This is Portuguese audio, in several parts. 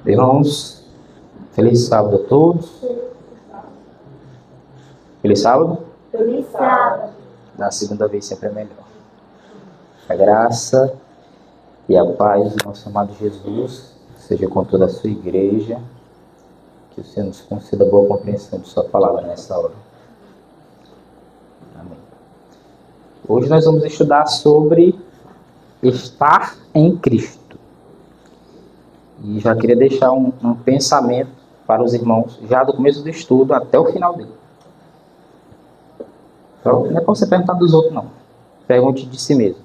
Irmãos, feliz sábado a todos. Feliz sábado? Feliz sábado. Na segunda vez sempre é melhor. A graça e a paz do nosso amado Jesus seja com toda a sua igreja. Que o Senhor nos conceda boa compreensão de sua palavra nessa hora. Amém. Hoje nós vamos estudar sobre estar em Cristo. E já queria deixar um pensamento para os irmãos, já do começo do estudo até o final dele. Então, não é para você perguntar dos outros, não. Pergunte de si mesmo.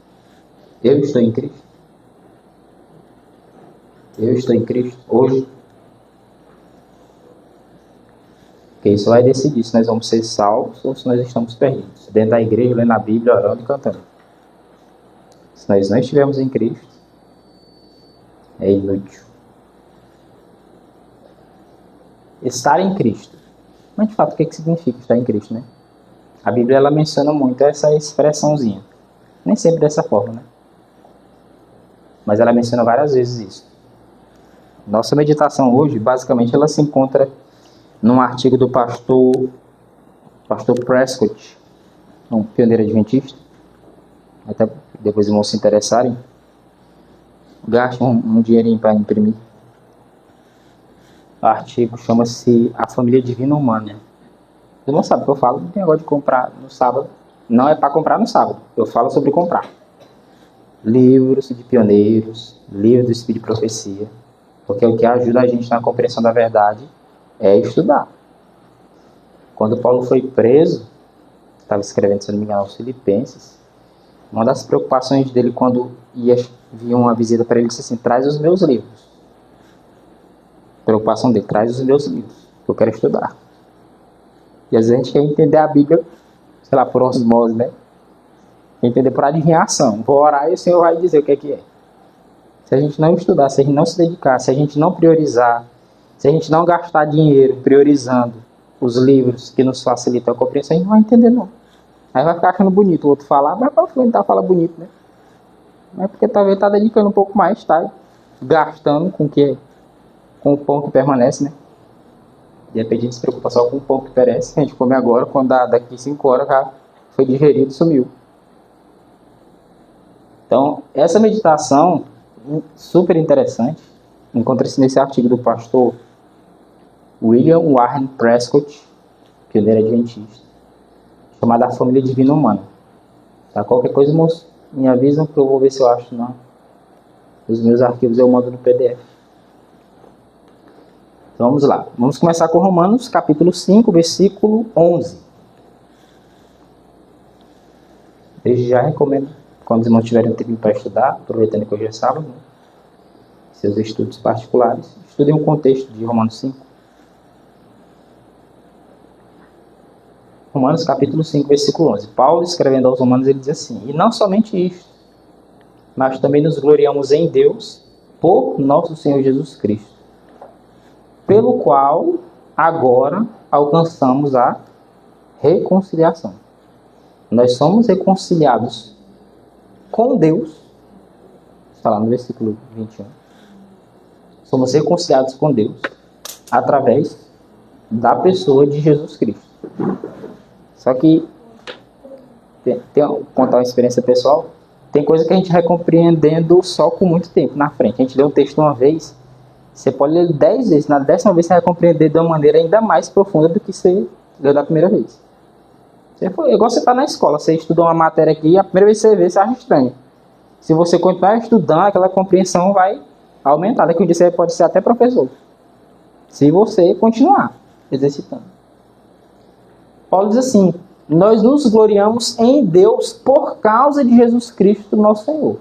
Eu estou em Cristo? Eu estou em Cristo hoje? Porque isso vai decidir se nós vamos ser salvos ou se nós estamos perdidos. Dentro da igreja, lendo a Bíblia, orando e cantando. Se nós não estivermos em Cristo, é inútil. Estar em Cristo. Mas de fato, o que significa estar em Cristo, né? A Bíblia ela menciona muito essa expressãozinha. Nem sempre dessa forma, né? Mas ela menciona várias vezes isso. Nossa meditação hoje, basicamente, ela se encontra num artigo do pastor Prescott, um pioneiro adventista. Até depois os irmãos se interessarem, gastem um dinheirinho para imprimir. O artigo chama-se A Família Divina Humana. Você não sabe o que eu falo, não tem negócio de comprar no sábado. Não é para comprar no sábado. Eu falo sobre comprar. Livros de pioneiros, livros do Espírito de Profecia. Porque o que ajuda a gente na compreensão da verdade é estudar. Quando Paulo foi preso, estava escrevendo, se não me engano, aos Filipenses, uma das preocupações dele quando vinha uma visita para ele, disse assim: traz os meus livros. Preocupação dele, traz os meus livros, que eu quero estudar. E às vezes a gente quer entender a Bíblia, sei lá, por osmose, né? Quer entender por adivinhação. Vou orar e o Senhor vai dizer o que é. Se a gente não estudar, se a gente não se dedicar, se a gente não priorizar, se a gente não gastar dinheiro priorizando os livros que nos facilitam a compreensão, a gente não vai entender não. Aí vai ficar achando bonito o outro falar, mas para tentar falar bonito, né? Mas porque talvez está dedicando um pouco mais, tá gastando com o pão que permanece, né? De repente a gente se preocupa só com o pão que perece, que a gente come agora, quando daqui 5 horas já foi digerido e sumiu. Então, essa meditação, super interessante, encontra-se nesse artigo do pastor William Warren Prescott, pioneiro adventista, chamado A Família Divina Humana. Tá? Qualquer coisa, irmãos, me avisam que eu vou ver se eu acho os meus arquivos, eu mando no PDF. Então vamos lá. Vamos começar com Romanos, capítulo 5, versículo 11. Desde já recomendo, quando os irmãos tiverem tempo para estudar, aproveitando que hoje é sábado, né? Seus estudos particulares, estudem o contexto de Romanos 5. Romanos, capítulo 5, versículo 11. Paulo, escrevendo aos Romanos, ele diz assim: e não somente isto, mas também nos gloriamos em Deus por nosso Senhor Jesus Cristo, pelo qual agora alcançamos a reconciliação. Nós somos reconciliados com Deus, está lá no versículo 21. Somos reconciliados com Deus através da pessoa de Jesus Cristo. Só que, contar uma experiência pessoal, tem coisa que a gente vai compreendendo só com muito tempo na frente. A gente lê um texto uma vez, você pode ler 10 vezes, na 10ª vez você vai compreender de uma maneira ainda mais profunda do que você leu da primeira vez. Igual você está na escola, você estudou uma matéria aqui, a primeira vez que você vê, você acha estranho. Se você continuar estudando, aquela compreensão vai aumentar. Daqui um dia você pode ser até professor, se você continuar exercitando. Paulo diz assim: nós nos gloriamos em Deus por causa de Jesus Cristo, nosso Senhor.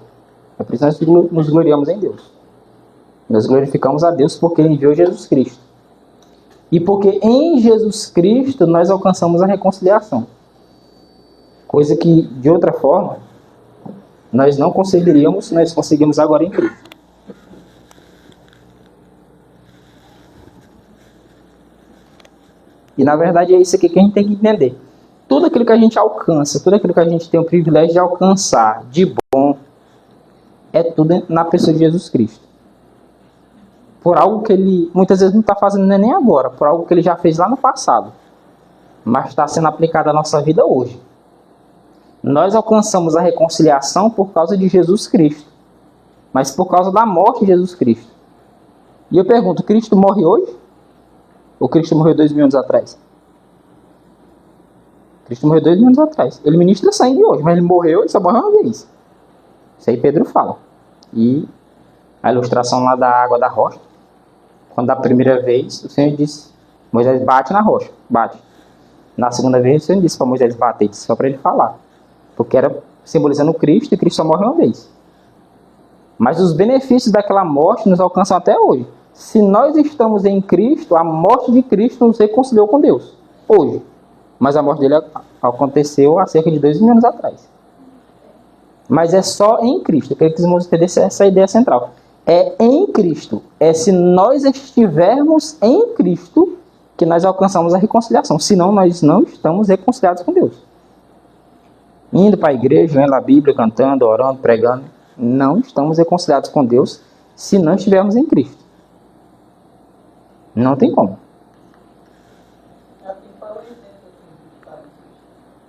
É por isso que nós nos gloriamos em Deus. Nós glorificamos a Deus porque Ele enviou Jesus Cristo. E porque em Jesus Cristo nós alcançamos a reconciliação. Coisa que, de outra forma, nós não conseguiríamos, nós conseguimos agora em Cristo. E na verdade é isso aqui que a gente tem que entender. Tudo aquilo que a gente alcança, tudo aquilo que a gente tem o privilégio de alcançar de bom, é tudo na pessoa de Jesus Cristo. por algo que ele muitas vezes não está fazendo nem agora, por algo que ele já fez lá no passado, mas está sendo aplicado à nossa vida hoje. Nós alcançamos a reconciliação por causa de Jesus Cristo, mas por causa da morte de Jesus Cristo. E eu pergunto, Cristo morre hoje? Ou Cristo morreu 2000 anos atrás? Cristo morreu 2000 anos atrás. Ele ministra sangue hoje, mas ele morreu, ele só morreu uma vez. Isso aí Pedro fala. E a ilustração lá da água da rocha, quando da primeira vez o Senhor disse, Moisés bate na rocha, bate. Na segunda vez o Senhor disse para Moisés bater, disse só para ele falar. Porque era simbolizando Cristo e Cristo só morre uma vez. Mas os benefícios daquela morte nos alcançam até hoje. Se nós estamos em Cristo, a morte de Cristo nos reconciliou com Deus. Hoje. Mas a morte dele aconteceu há cerca de 2000 anos atrás. Mas é só em Cristo. Eu queria que os irmãos entendessem essa ideia central. É em Cristo. É se nós estivermos em Cristo que nós alcançamos a reconciliação. Senão nós não estamos reconciliados com Deus. Indo para a igreja, lendo a Bíblia, cantando, orando, pregando. Não estamos reconciliados com Deus se não estivermos em Cristo. Não tem como.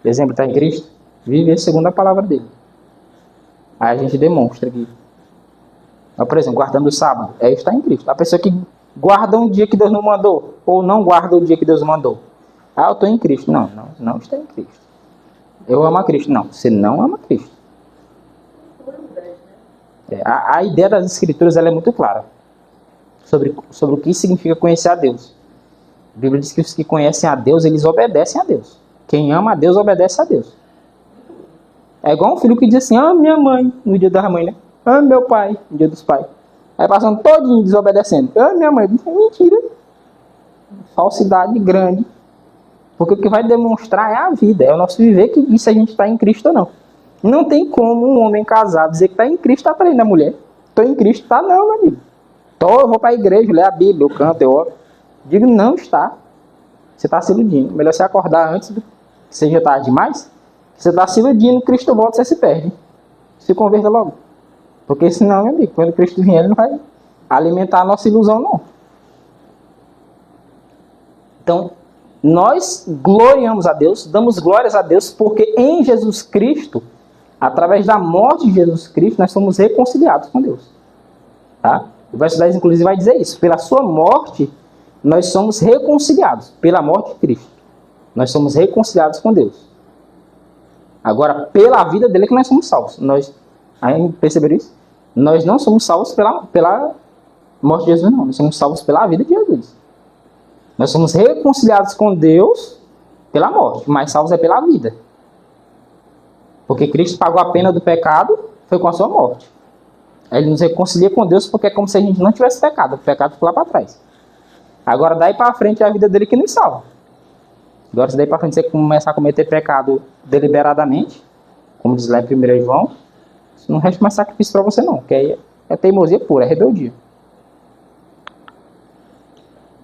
O exemplo está em Cristo. Viver segundo a palavra dele. Aí a gente demonstra que, por exemplo, guardando o sábado, está em Cristo. A pessoa que guarda um dia que Deus não mandou, ou não guarda o dia que Deus mandou. Eu estou em Cristo. Não está em Cristo. Eu amo a Cristo. Não, você não ama Cristo. A ideia das Escrituras ela é muito clara sobre o que significa conhecer a Deus. A Bíblia diz que os que conhecem a Deus, eles obedecem a Deus. Quem ama a Deus, obedece a Deus. É igual um filho que diz assim, minha mãe, no dia da mãe, né? Meu pai, no dia dos pais. Aí passando todinho desobedecendo. Minha mãe. Mentira. Falsidade grande. Porque o que vai demonstrar é a vida, é o nosso viver que diz se a gente está em Cristo ou não. Não tem como um homem casado dizer que está em Cristo, está traindo a mulher. Estou em Cristo, está não, meu amigo. Eu vou para a igreja, ler a Bíblia, eu canto, eu oro. Digo, não está. Você está se iludindo. Melhor você acordar antes que seja tarde demais. Você está se iludindo, Cristo volta, você se perde. Se converta logo. Porque senão, meu amigo, quando Cristo vier, ele não vai alimentar a nossa ilusão, não. Então, nós gloriamos a Deus, damos glórias a Deus, porque em Jesus Cristo, através da morte de Jesus Cristo, nós somos reconciliados com Deus. Tá? O verso 10, inclusive, vai dizer isso. Pela sua morte, nós somos reconciliados. Pela morte de Cristo. Nós somos reconciliados com Deus. Agora, pela vida dele é que nós somos salvos. Aí perceberam isso? Nós não somos salvos pela morte de Jesus, não. Nós somos salvos pela vida de Jesus. Nós somos reconciliados com Deus pela morte, mas salvos é pela vida. Porque Cristo pagou a pena do pecado, foi com a sua morte. Aí ele nos reconcilia com Deus porque é como se a gente não tivesse pecado. O pecado ficou lá para trás. Agora daí para frente é a vida dele que nos salva. Agora se daí para frente você começar a cometer pecado deliberadamente, como diz lá em 1 João, não resta mais sacrifício para você não, que aí é teimosia pura, é rebeldia.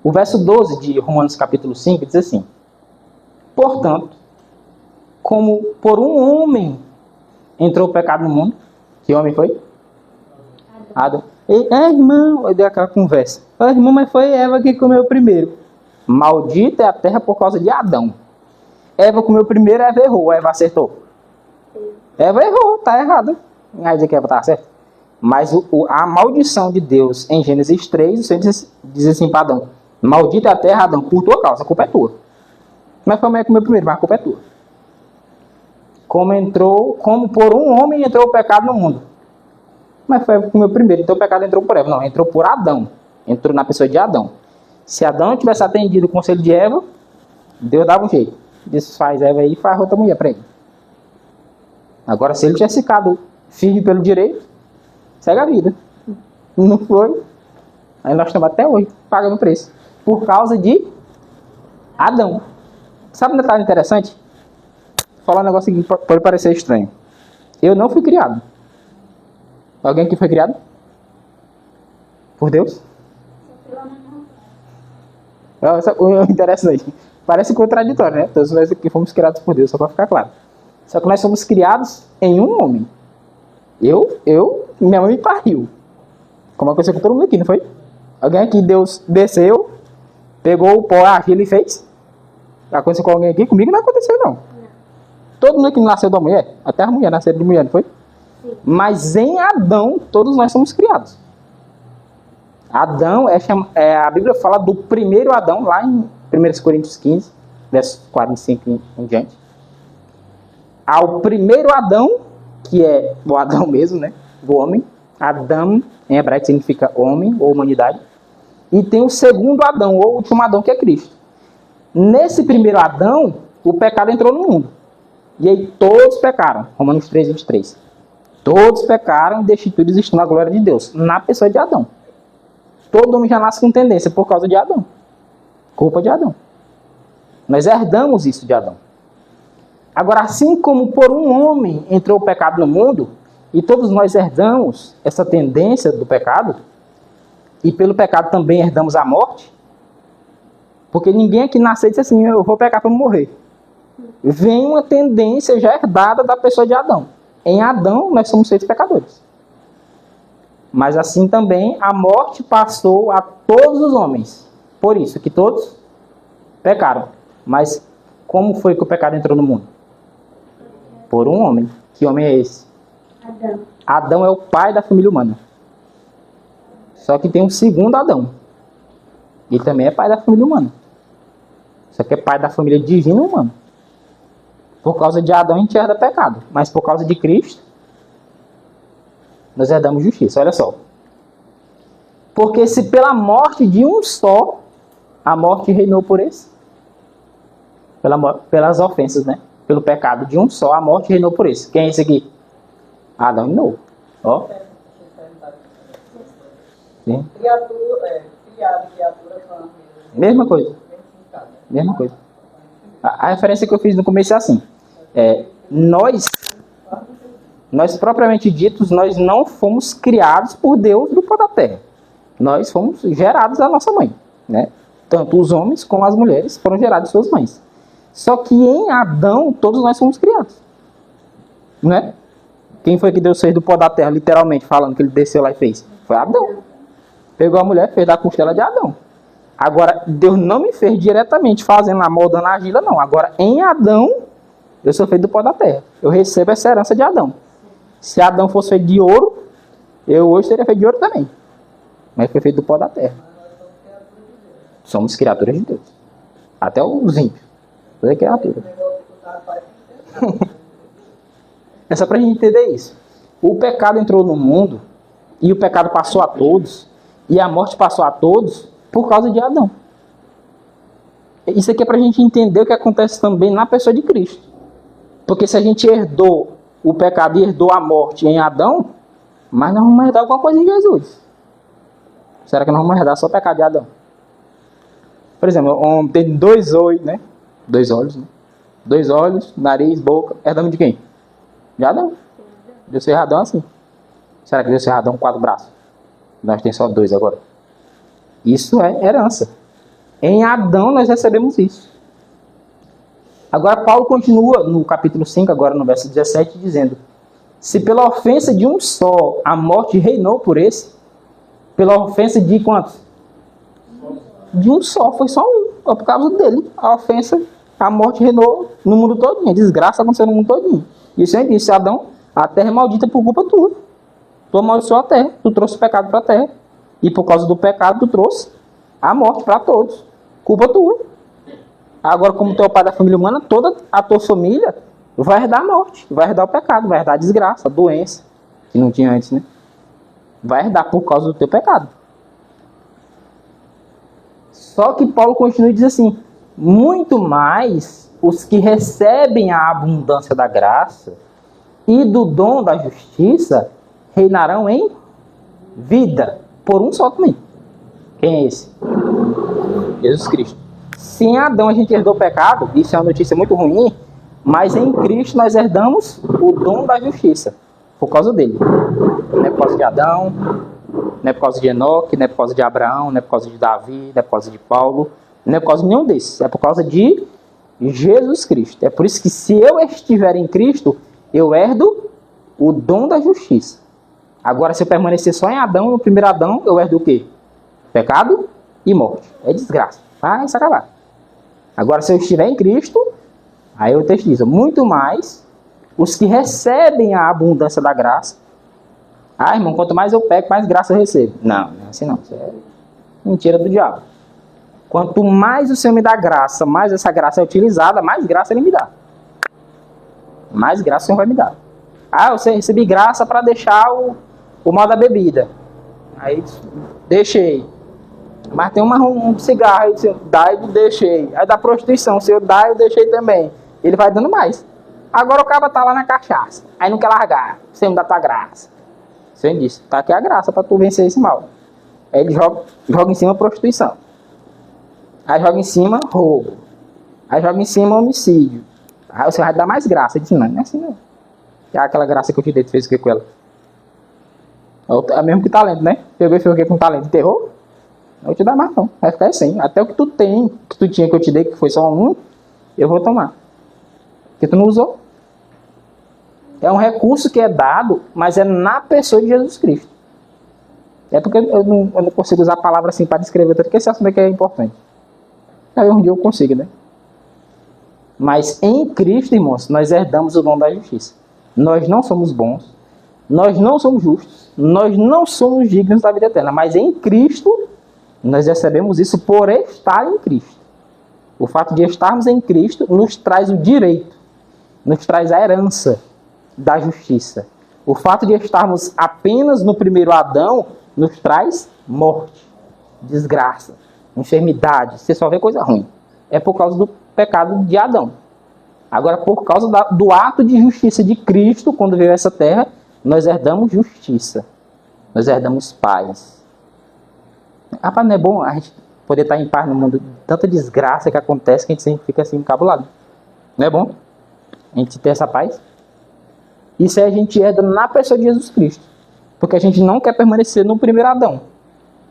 O verso 12 de Romanos capítulo 5 diz assim: portanto, como por um homem entrou o pecado no mundo, que homem foi? Adão. Irmão, eu dei aquela conversa. Irmão, mas foi Eva que comeu primeiro. Maldita é a terra por causa de Adão. Eva comeu primeiro, Eva errou, Eva acertou. Eva errou, tá errada. Não vai dizer que Eva tá certa. Mas a maldição de Deus em Gênesis 3, o Senhor diz assim para Adão: maldita é a terra, Adão, por tua causa, a culpa é tua. Mas foi a mulher que comeu primeiro, mas a culpa é tua. Como por um homem entrou o pecado no mundo. Mas foi o meu primeiro, então o pecado entrou por Eva. Não, entrou por Adão. Entrou na pessoa de Adão. Se Adão tivesse atendido o conselho de Eva, Deus dava um jeito. Desfaz Eva aí e faz outra mulher para ele. Agora, se ele tivesse ficado firme pelo direito, segue a vida. Não foi. Aí nós estamos até hoje pagando preço. Por causa de Adão. Sabe um detalhe interessante? Vou falar um negócio que pode parecer estranho. Eu não fui criado. Alguém que foi criado? Por Deus? Interessante. Parece contraditório, né? Todos nós aqui fomos criados por Deus, só para ficar claro. Só que nós somos criados em um homem. Minha mãe me pariu. Como aconteceu com todo mundo aqui, não foi? Alguém aqui, Deus desceu, pegou o pó, a argila e fez? Aconteceu com alguém aqui? Comigo não aconteceu, não. Todo mundo que nasceu da mulher, até a mulher nasceu de mulher, não foi? Sim. Mas em Adão, todos nós somos criados. Adão, a Bíblia fala do primeiro Adão, lá em 1 Coríntios 15, versos 45 em diante. Ao primeiro Adão, que é o Adão mesmo, né? O homem. Adão, em hebraico, significa homem ou humanidade. E tem o segundo Adão, ou o último Adão, que é Cristo. Nesse primeiro Adão, o pecado entrou no mundo. E aí todos pecaram. Romanos 3, 23. Todos pecaram e destituídos estão na glória de Deus. Na pessoa de Adão. Todo homem já nasce com tendência por causa de Adão. Culpa de Adão. Nós herdamos isso de Adão. Agora, assim como por um homem entrou o pecado no mundo, e todos nós herdamos essa tendência do pecado, e pelo pecado também herdamos a morte, porque ninguém aqui nasceu e disse assim, eu vou pecar para morrer. Vem uma tendência já herdada da pessoa de Adão. Em Adão, nós somos feitos pecadores. Mas assim também, a morte passou a todos os homens. Por isso que todos pecaram. Mas como foi que o pecado entrou no mundo? Por um homem. Que homem é esse? Adão. Adão é o pai da família humana. Só que tem um segundo Adão. Ele também é pai da família humana. Só que é pai da família divina humana. Por causa de Adão a gente herda pecado. Mas por causa de Cristo, nós herdamos justiça. Olha só. Porque se pela morte de um só, a morte reinou por esse. Pelas ofensas, né? Pelo pecado de um só, a morte reinou por esse. Quem é esse aqui? Adão de novo. Ó. Sim. Criado criatura. Mesma coisa. Mesma coisa. A referência que eu fiz no começo é assim. Nós propriamente ditos, nós não fomos criados por Deus do pó da terra. Nós fomos gerados da nossa mãe, né? Tanto os homens como as mulheres foram gerados de suas mães. Só que em Adão, todos nós fomos criados. Né? Quem foi que Deus fez do pó da terra, literalmente, falando que ele desceu lá e fez? Foi Adão. Pegou a mulher, fez da costela de Adão. Agora, Deus não me fez diretamente fazendo a moldando a argila, não. Agora, em Adão, eu sou feito do pó da terra. Eu recebo essa herança de Adão. Se Adão fosse feito de ouro, eu hoje seria feito de ouro também. Mas foi feito do pó da terra. Somos criaturas de Deus. Até os ímpios. Toda é criatura. É só pra gente entender isso. O pecado entrou no mundo, e o pecado passou a todos, e a morte passou a todos, por causa de Adão. Isso aqui é pra gente entender o que acontece também na pessoa de Cristo. Porque se a gente herdou o pecado e herdou a morte em Adão, mas nós vamos herdar alguma coisa em Jesus. Será que nós vamos herdar só o pecado de Adão? Por exemplo, o homem tem dois olhos, né? Dois olhos, nariz, boca. Herdamos de quem? De Adão. Deus fez Adão assim. Será que Deus fez Adão com 4 braços? Nós temos só 2 agora. Isso é herança. Em Adão nós recebemos isso. Agora Paulo continua no capítulo 5, agora no verso 17, dizendo: se pela ofensa de um só a morte reinou por esse, pela ofensa de quantos? De um só, foi só um. Por causa dele, a ofensa, a morte reinou no mundo todinho. A desgraça aconteceu no mundo todinho. Isso aí disse: Adão, a terra é maldita por culpa tua. Tu amaldiçoou a terra, tu trouxe o pecado para a terra. E por causa do pecado, tu trouxe a morte para todos. Culpa tua. Agora, como tu é o pai da família humana, toda a tua família vai herdar a morte, vai herdar o pecado, vai herdar a desgraça, a doença, que não tinha antes, né? Vai herdar por causa do teu pecado. Só que Paulo continua e diz assim: muito mais os que recebem a abundância da graça e do dom da justiça reinarão em vida, por um só também. Quem é esse? Jesus Cristo. Se em Adão a gente herdou o pecado, isso é uma notícia muito ruim, mas em Cristo nós herdamos o dom da justiça, por causa dele. Não é por causa de Adão, não é por causa de Enoque, não é por causa de Abraão, não é por causa de Davi, não é por causa de Paulo, não é por causa de nenhum desses, é por causa de Jesus Cristo. É por isso que se eu estiver em Cristo, eu herdo o dom da justiça. Agora, se eu permanecer só em Adão, no primeiro Adão, eu herdo o quê? Pecado e morte. É desgraça. Vai se acabar. Agora, se eu estiver em Cristo, aí o texto diz, muito mais os que recebem a abundância da graça. Ah, irmão, quanto mais eu peco, mais graça eu recebo. Não, não é assim não. Isso é mentira do diabo. Quanto mais o Senhor me dá graça, mais essa graça é utilizada, mais graça Ele me dá. Mais graça o Senhor vai me dar. Ah, eu recebi graça para deixar o mal da bebida. Aí deixei. Mas tem um cigarro, aí o Senhor dá e deixei. Aí da prostituição, o Senhor dá e eu deixei também. Ele vai dando mais. Agora o cara tá lá na cachaça. Aí não quer largar. O Senhor me dá tua graça. O Senhor disse, tá aqui a graça para tu vencer esse mal. Aí ele joga em cima a prostituição. Aí joga em cima roubo. Aí joga em cima homicídio. Aí você vai dar mais graça. Ele disse, não é assim não. É aquela graça que eu te dei, tu fez o que com ela? É mesmo que talento, né? Pegou e fez o que com talento? Enterrou? Não vou te dar mais não. Vai ficar assim. Até o que tu tem, que tu tinha que eu te dei, que foi só um, eu vou tomar. Porque tu não usou. É um recurso que é dado, mas é na pessoa de Jesus Cristo. É porque eu não consigo usar a palavra assim para descrever, porque esse assunto aqui é importante. Aí um dia eu consigo, né? Mas em Cristo, irmãos, nós herdamos o dom da justiça. Nós não somos bons, nós não somos justos, nós não somos dignos da vida eterna. Mas em Cristo, nós recebemos isso por estar em Cristo. O fato de estarmos em Cristo nos traz o direito, nos traz a herança da justiça. O fato de estarmos apenas no primeiro Adão nos traz morte, desgraça, enfermidade. Você só vê coisa ruim. É por causa do pecado de Adão. Agora, por causa do ato de justiça de Cristo, quando veio a essa terra, nós herdamos justiça. Nós herdamos paz. Rapaz, não é bom a gente poder estar em paz no mundo? Tanta desgraça que acontece que a gente sempre fica assim encabulado. Não é bom a gente ter essa paz? Isso aí a gente herda na pessoa de Jesus Cristo. Porque a gente não quer permanecer no primeiro Adão.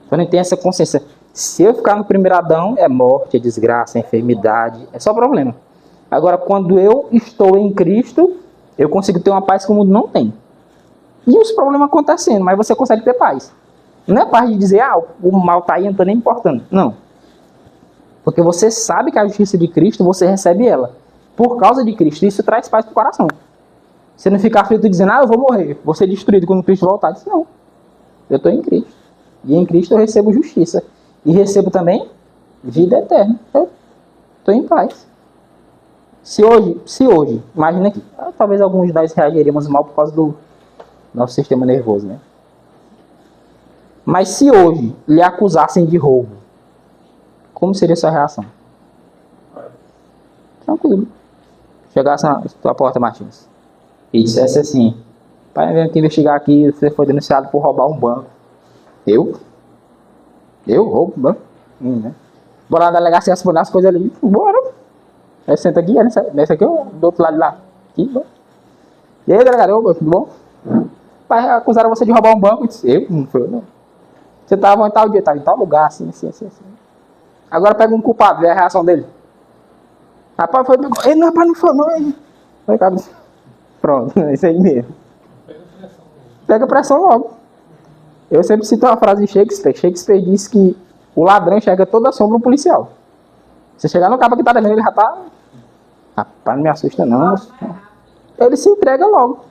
Então a gente tem essa consciência. Se eu ficar no primeiro Adão, é morte, é desgraça, é enfermidade, é só problema. Agora, quando eu estou em Cristo, eu consigo ter uma paz que o mundo não tem. E os problemas acontecendo, mas você consegue ter paz. Não é paz de dizer, o mal está aí, não estou nem importando. Não. Porque você sabe que a justiça de Cristo, você recebe ela. Por causa de Cristo, isso traz paz para o coração. Você não fica aflito dizendo, eu vou morrer, vou ser destruído quando Cristo voltar. Diz, não, eu estou em Cristo. E em Cristo eu recebo justiça. E recebo também vida eterna. Eu estou em paz. Se hoje, imagina que talvez alguns de nós reagiríamos mal por causa do nosso sistema nervoso, né? Mas se hoje lhe acusassem de roubo, como seria a sua reação? Tranquilo. Chegasse na tua porta, Martins, e dissesse assim, pai, vem aqui investigar aqui, você foi denunciado por roubar um banco. Eu? Eu roubo um banco? Né? Bora lá na delegacia responder as coisas ali. Bora. Aí senta aqui, nessa aqui ou do outro lado de lá? Aqui, bom. E aí, delegado, tudo bom? Pai, acusaram você de roubar um banco. Eu disse, eu? Não foi eu, não. Você estava em tal dia, estava em tal lugar, assim. Agora pega um culpado, vê a reação dele. Rapaz, foi... Ele não, rapaz, não foi, não. Foi, pronto, é isso aí mesmo. Pega pressão logo. Eu sempre cito uma frase de Shakespeare. Shakespeare disse que o ladrão enxerga toda a sombra do policial. Você chegar no cabo que tá devendo, ele já tá... Rapaz, não me assusta não. Ele se entrega logo.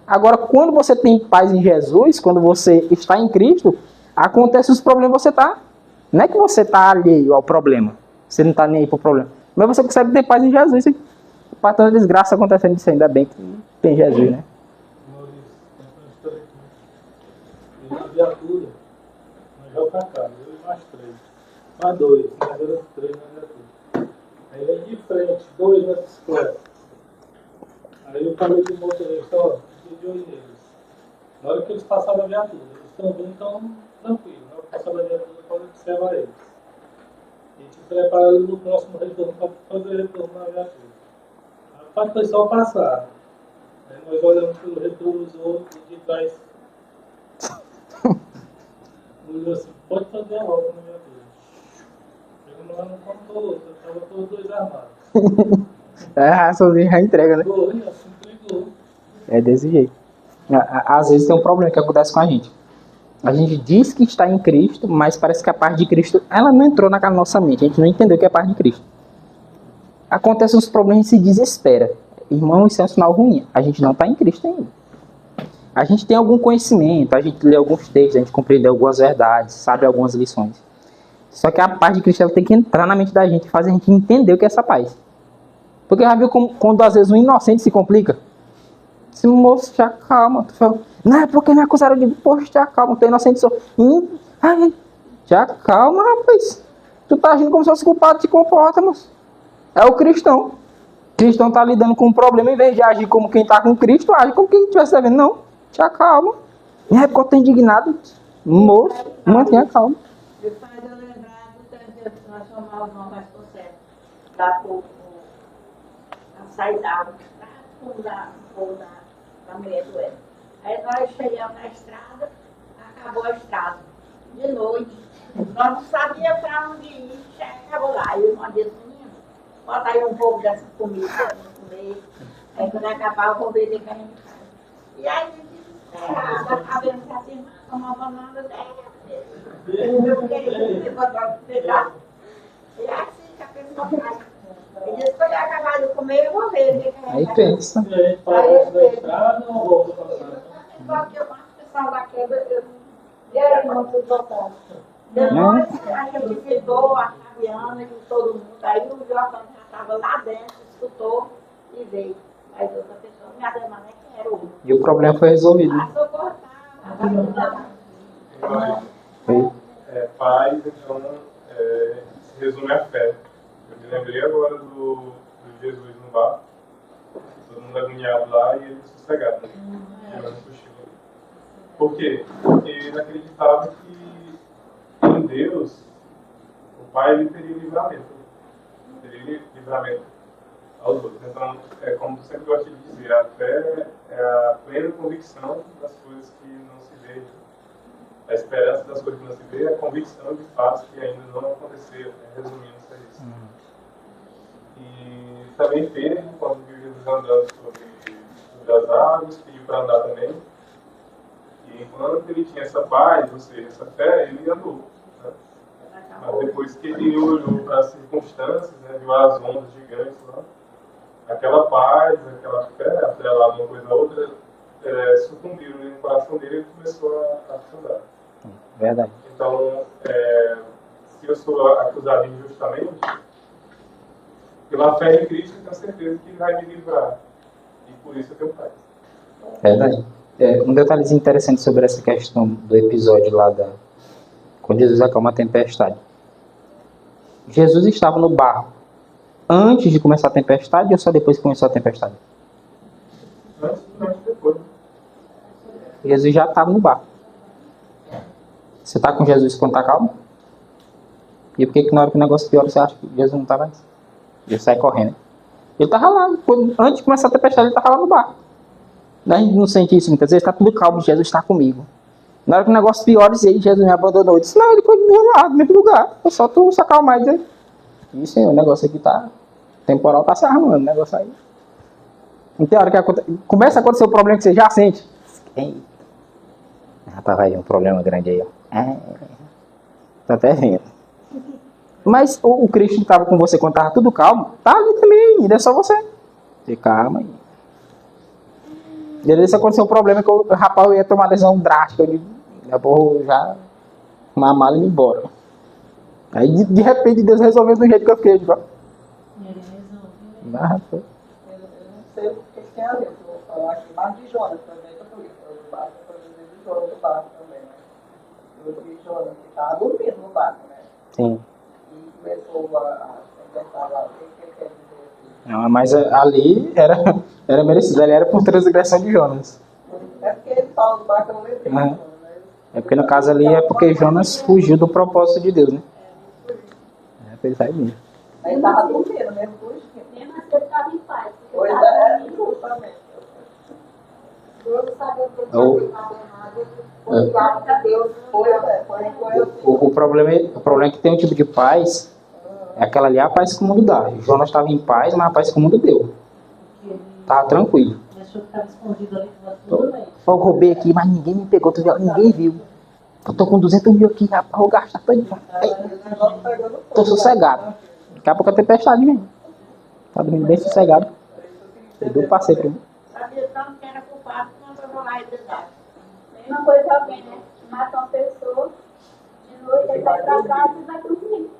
Agora, quando você tem paz em Jesus, quando você está em Cristo, acontece os problemas, você tá... Não é que você tá alheio ao problema. Você não tá nem aí pro problema. Mas você consegue ter paz em Jesus. Para tanta desgraça acontecendo isso, ainda bem que tem Jesus, né? Na viatura, nós vamos pra casa, eu e mais 3. Mais 2, mas era 3 na viatura. Aí vem de frente, 2 na bicicleta. Aí eu falei pro motorista, ó, de olho neles. Na hora que eles passaram a viatura, eles também estão tranquilos. Na hora que passaram a viatura, pode observar eles. E te preparar eles no próximo retorno para fazer retorno na viatura. Rapaz, foi só passar. Aí nós olhamos pelo retrovisor e de trás. Olhou assim, pode fazer a volta na viatura. Chegamos lá no controle, estava todos 2 armados. É, sozinho já entrega, né? Foi, assim entregou. É desse jeito. Às vezes tem um problema que acontece com a gente. A gente diz que está em Cristo, mas parece que a paz de Cristo, ela não entrou na nossa mente. A gente não entendeu o que é a paz de Cristo. Acontecem uns problemas e se desespera. Irmão, isso é um sinal ruim. A gente não está em Cristo ainda. A gente tem algum conhecimento, a gente lê alguns textos, a gente compreende algumas verdades, sabe algumas lições. Só que a paz de Cristo ela tem que entrar na mente da gente e fazer a gente entender o que é essa paz. Porque já viu quando às vezes um inocente se complica? Se moço, te acalma. Tu fala, não é porque me acusaram de poxa, te acalma, tu é inocente, sou. Ai, te acalma, rapaz. Tu tá agindo como se fosse culpado, te comporta, moço. É o cristão. O cristão tá lidando com um problema, em vez de agir como quem tá com Cristo, age como quem estivesse devendo. Não, te acalma. Não é porque eu tô indignado. Moço, mantenha calma. Me faz eu lembrar do tempo que nós chamávamos o mais processo da sair da água, da mulher do Éden. Aí nós chegamos na estrada, acabou a estrada. De noite, nós não sabíamos para onde ir, chegava lá. E o irmão disse, menino, bota aí um pouco dessa comida para comer. Aí quando acabar, eu vou vender carne de casa. E aí, desesperada, acabamos de assim, uma banana dela. Eu queria botar pegar. E assim que a pessoa faz. Ele disse que eu ia acabar de comer, eu vou ver. Aí pensa. E a gente parece da estrada ou volta para casa? Só que eu acho que o pessoal da quebra, e aí, irmão, tudo voltando. Depois a gente ficou, a Fabiana e todo mundo. Aí o Jota já estava lá dentro, escutou e veio. Aí outra pessoa, minha dama, né, que era o outro. E o problema foi resolvido. Passou cortar. Paz, então, se resume a fé. Eu me lembrei agora do Jesus no bar, todo mundo agoniado lá e ele sossegado, né? Tirando cochilo. Por quê? Porque ele acreditava que em Deus, o Pai ele teria livramento. Teria livramento aos outros. Então, como eu sempre gosto de dizer, a fé é a plena convicção das coisas que não se veem. A esperança das coisas que não se vê é a convicção de fatos que ainda não aconteceram, né? Resumindo isso. E também Pedro, quando viu Jesus andando sobre as águas, pediu para andar também. E enquanto ele tinha essa paz, ou seja, essa fé, ele andou. Né? Mas depois que ele olhou para as circunstâncias, né, viu as ondas gigantes lá, aquela paz, aquela fé, atrelada uma coisa a outra, sucumbiram no coração dele e ele começou a afundar. Verdade. Então, se eu sou acusado injustamente, pela fé em Cristo, eu tenho certeza que Ele vai me livrar. E por isso eu tenho paz. Verdade. Um detalhezinho interessante sobre essa questão do episódio lá quando Jesus acalma a tempestade. Jesus estava no barco antes de começar a tempestade ou só depois que começou a tempestade? Antes e depois. Jesus já estava no barco. Você está com Jesus quando está calmo? E por que na hora que o negócio piora você acha que Jesus não está mais? Ele sai correndo. Ele estava lá. Antes de começar a tempestade, ele estava lá no barco. A gente não sente isso muitas vezes. Está tudo calmo, Jesus está comigo. Na hora que o negócio piora, Jesus me abandonou. Eu disse, não, ele continua lá, no mesmo lugar. É só tu se acalmar e dizer, isso aí, o negócio aqui tá... O temporal tá se armando, o negócio aí. Não tem hora que começa a acontecer o problema que você já sente. Eita. Rapaz, vai vir um problema grande aí, ó. Tá até vendo. Mas o Cristo que estava com você quando estava tudo calmo, tá ali também ainda, é só você. Você calma aí. E aí se aconteceu um problema que o rapaz ia tomar uma decisão drástica, eu digo, eu vou já arrumar a mala e ir embora. Aí de repente Deus resolveu do jeito que eu fiquei, tipo, Eu não sei o que tem a ver, eu vou falar aqui mais de Jonas também, que eu falei, do barco, eu falei de Jonas do barco também, né? Eu vi Jonas que estava dormindo no barco, né? sim. E começou a conversar lá, o que ele quer dizer assim. Não, mas ali era merecido, ali era por transgressão de Jonas. É porque ele fala do barco, eu não lembrei. Uhum. É porque no caso ali é porque Jonas fugiu do propósito de Deus, né? É pra ele sair mesmo. Aí ele estava dormindo, né? Mesmo assim, ele estava em paz. Pois é, justamente. Deus sabia que ele Eu- tinha feito errado, ele confiava que Deus Pois é, foi assim. O problema é que tem um tipo de paz, é aquela ali é a paz que o mundo dá. Jonas estava em paz, mas a paz que o mundo deu. Tava tranquilo. Achou que estava escondido ali, estava tudo bem. Eu roubei aqui, mas ninguém me pegou, ninguém viu. Eu tô com 200 mil aqui, rapaz, vou gastar tudo. Tô sossegado. Daqui a pouco a tempestade vem. Tá dormindo bem sossegado. Eu dou passeio pra mim. Sabia tanto que era culpado quando eu vou lá e desastre. Mesma coisa alguém, né? Mata uma pessoa, de noite ele vai pra casa e vai dormir.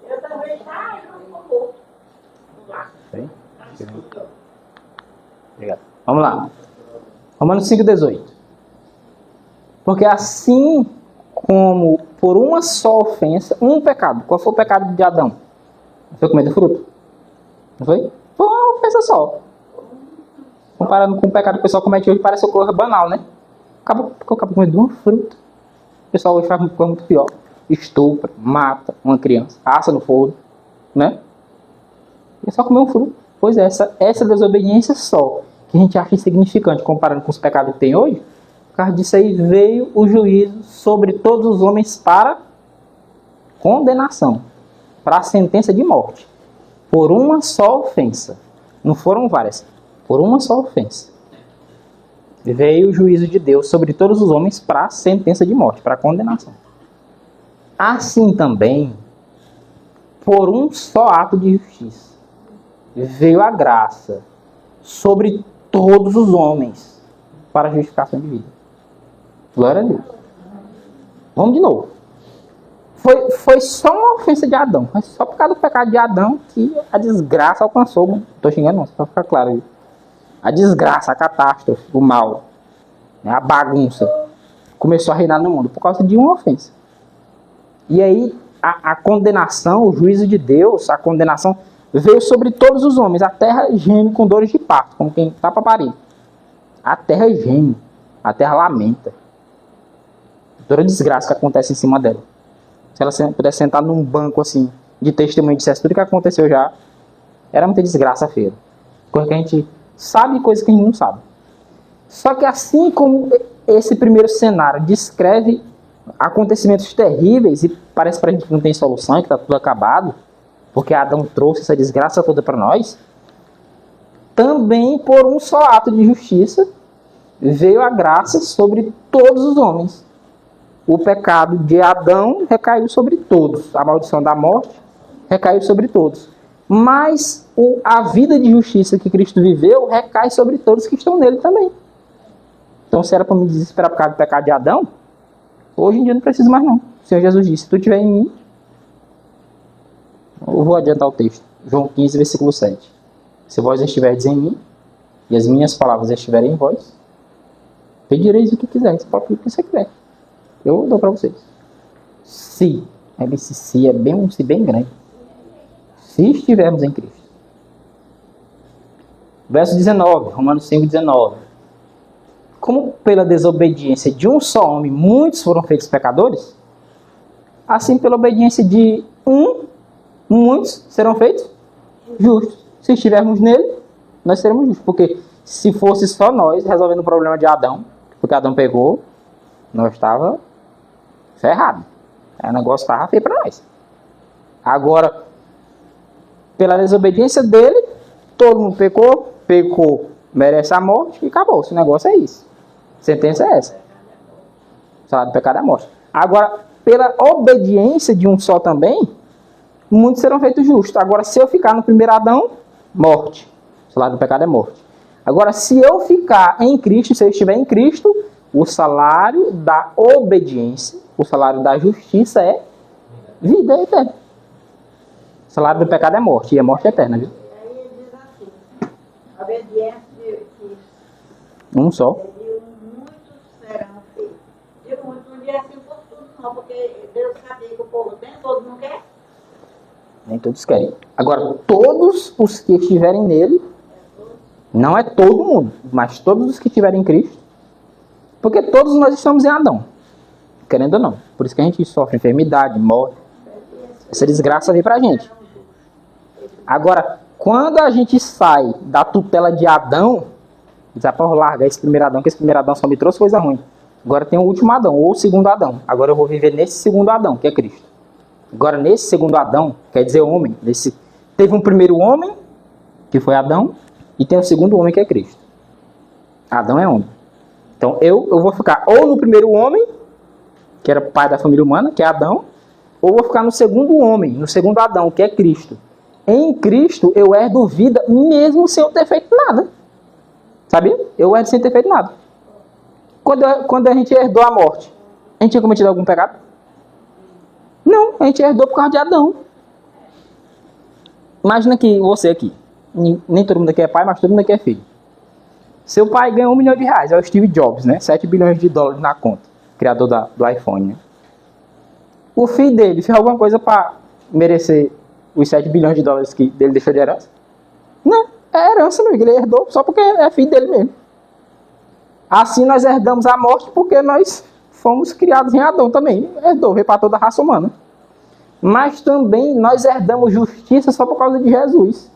Eu também, eu não vou. Bem? Obrigado. Vamos lá. Romanos 5,18. Porque assim como por uma só ofensa, um pecado. Qual foi o pecado de Adão? Não foi comer do fruto? Não foi? Foi uma ofensa só. Comparando com o pecado que o pessoal comete hoje, parece uma coisa banal, né? Acaba comendo uma fruta. O pessoal hoje faz uma coisa muito pior. Estupra, mata uma criança, assa no forno, né? É só comer um fruto. Pois é, essa desobediência só, que a gente acha insignificante comparando com os pecados que tem hoje, por causa disso aí veio o juízo sobre todos os homens para condenação, para a sentença de morte, por uma só ofensa. Não foram várias, por uma só ofensa. Veio o juízo de Deus sobre todos os homens para a sentença de morte, para a condenação. Assim também, por um só ato de justiça, veio a graça sobre todos os homens para a justificação de vida. Glória a Deus. Vamos de novo. Foi só uma ofensa de Adão. Foi só por causa do pecado de Adão que a desgraça alcançou. Não estou xingando não, só para ficar claro aí. A desgraça, a catástrofe, o mal, a bagunça começou a reinar no mundo por causa de uma ofensa. E aí a condenação, o juízo de Deus, a condenação veio sobre todos os homens. A terra geme com dores de parto, como quem está para parir. A terra geme, a terra lamenta. Toda desgraça que acontece em cima dela. Se ela pudesse sentar num banco assim, de testemunho e dissesse tudo que aconteceu já, era muita desgraça feia. Coisa que a gente sabe e coisa que a gente não sabe. Só que assim como esse primeiro cenário descreve acontecimentos terríveis e parece pra gente que não tem solução e que está tudo acabado, porque Adão trouxe essa desgraça toda para nós, também por um só ato de justiça veio a graça sobre todos os homens. O pecado de Adão recaiu sobre todos. A maldição da morte recaiu sobre todos. Mas a vida de justiça que Cristo viveu recai sobre todos que estão nele também. Então, se era para me desesperar por causa do pecado de Adão, hoje em dia não preciso mais não. O Senhor Jesus disse, se tu estiver em mim, eu vou adiantar o texto. João 15, versículo 7. Se vós estiverdes em mim, e as minhas palavras estiverem em vós, pedireis o que quiseres, pode pedir o que você quiser. Eu dou para vocês. Se, esse se é bem um se bem grande. Se estivermos em Cristo. Verso 19, Romanos 5, 19. Como pela desobediência de um só homem muitos foram feitos pecadores, assim pela obediência de muitos serão feitos justos. Se estivermos nele, nós seremos justos. Porque se fosse só nós resolvendo o problema de Adão, porque Adão pegou, nós estava ferrado. O negócio estava feio para nós. Agora, pela desobediência dele, todo mundo pecou, merece a morte e acabou. Esse negócio é isso. A sentença é essa. O salário do pecado é a morte. Agora, pela obediência de um só também, muitos serão feitos justos. Agora, se eu ficar no primeiro Adão, morte. O salário do pecado é morte. Agora, se eu ficar em Cristo, se eu estiver em Cristo, o salário da obediência, o salário da justiça é vida eterna. O salário do pecado é morte, e é morte eterna, viu? Aí ele diz assim, a obediência que Um só. muitos serão feitos. Digo muito, não diz assim por tudo não, porque Deus sabia que o povo tem, todos não quer. Nem todos querem. Agora, todos os que estiverem nele, não é todo mundo, mas todos os que estiverem em Cristo, porque todos nós estamos em Adão, querendo ou não. Por isso que a gente sofre enfermidade, morte. Essa desgraça vem pra gente. Agora, quando a gente sai da tutela de Adão, diz, para largar esse primeiro Adão, que esse primeiro Adão só me trouxe coisa ruim. Agora tem o último Adão, ou o segundo Adão. Agora eu vou viver nesse segundo Adão, que é Cristo. Agora, nesse segundo Adão, quer dizer homem, teve um primeiro homem, que foi Adão, e tem o segundo homem, que é Cristo. Adão é homem. Então, eu vou ficar ou no primeiro homem, que era pai da família humana, que é Adão, ou vou ficar no segundo homem, no segundo Adão, que é Cristo. Em Cristo eu herdo vida mesmo sem eu ter feito nada. Sabia? Eu herdo sem ter feito nada. Quando a gente herdou a morte, a gente tinha cometido algum pecado? Não, a gente herdou por causa de Adão. Imagina que você aqui, nem todo mundo aqui é pai, mas todo mundo aqui é filho. Seu pai ganhou R$1 milhão, é o Steve Jobs, né? 7 bilhões de dólares na conta, criador do iPhone, né? O filho dele fez alguma coisa para merecer os 7 bilhões de dólares que ele deixou de herança? Não, é herança mesmo, ele herdou só porque é filho dele mesmo. Assim nós herdamos a morte porque nós fomos criados em Adão também. Herdou, veio para toda a raça humana. Mas também nós herdamos justiça só por causa de Jesus.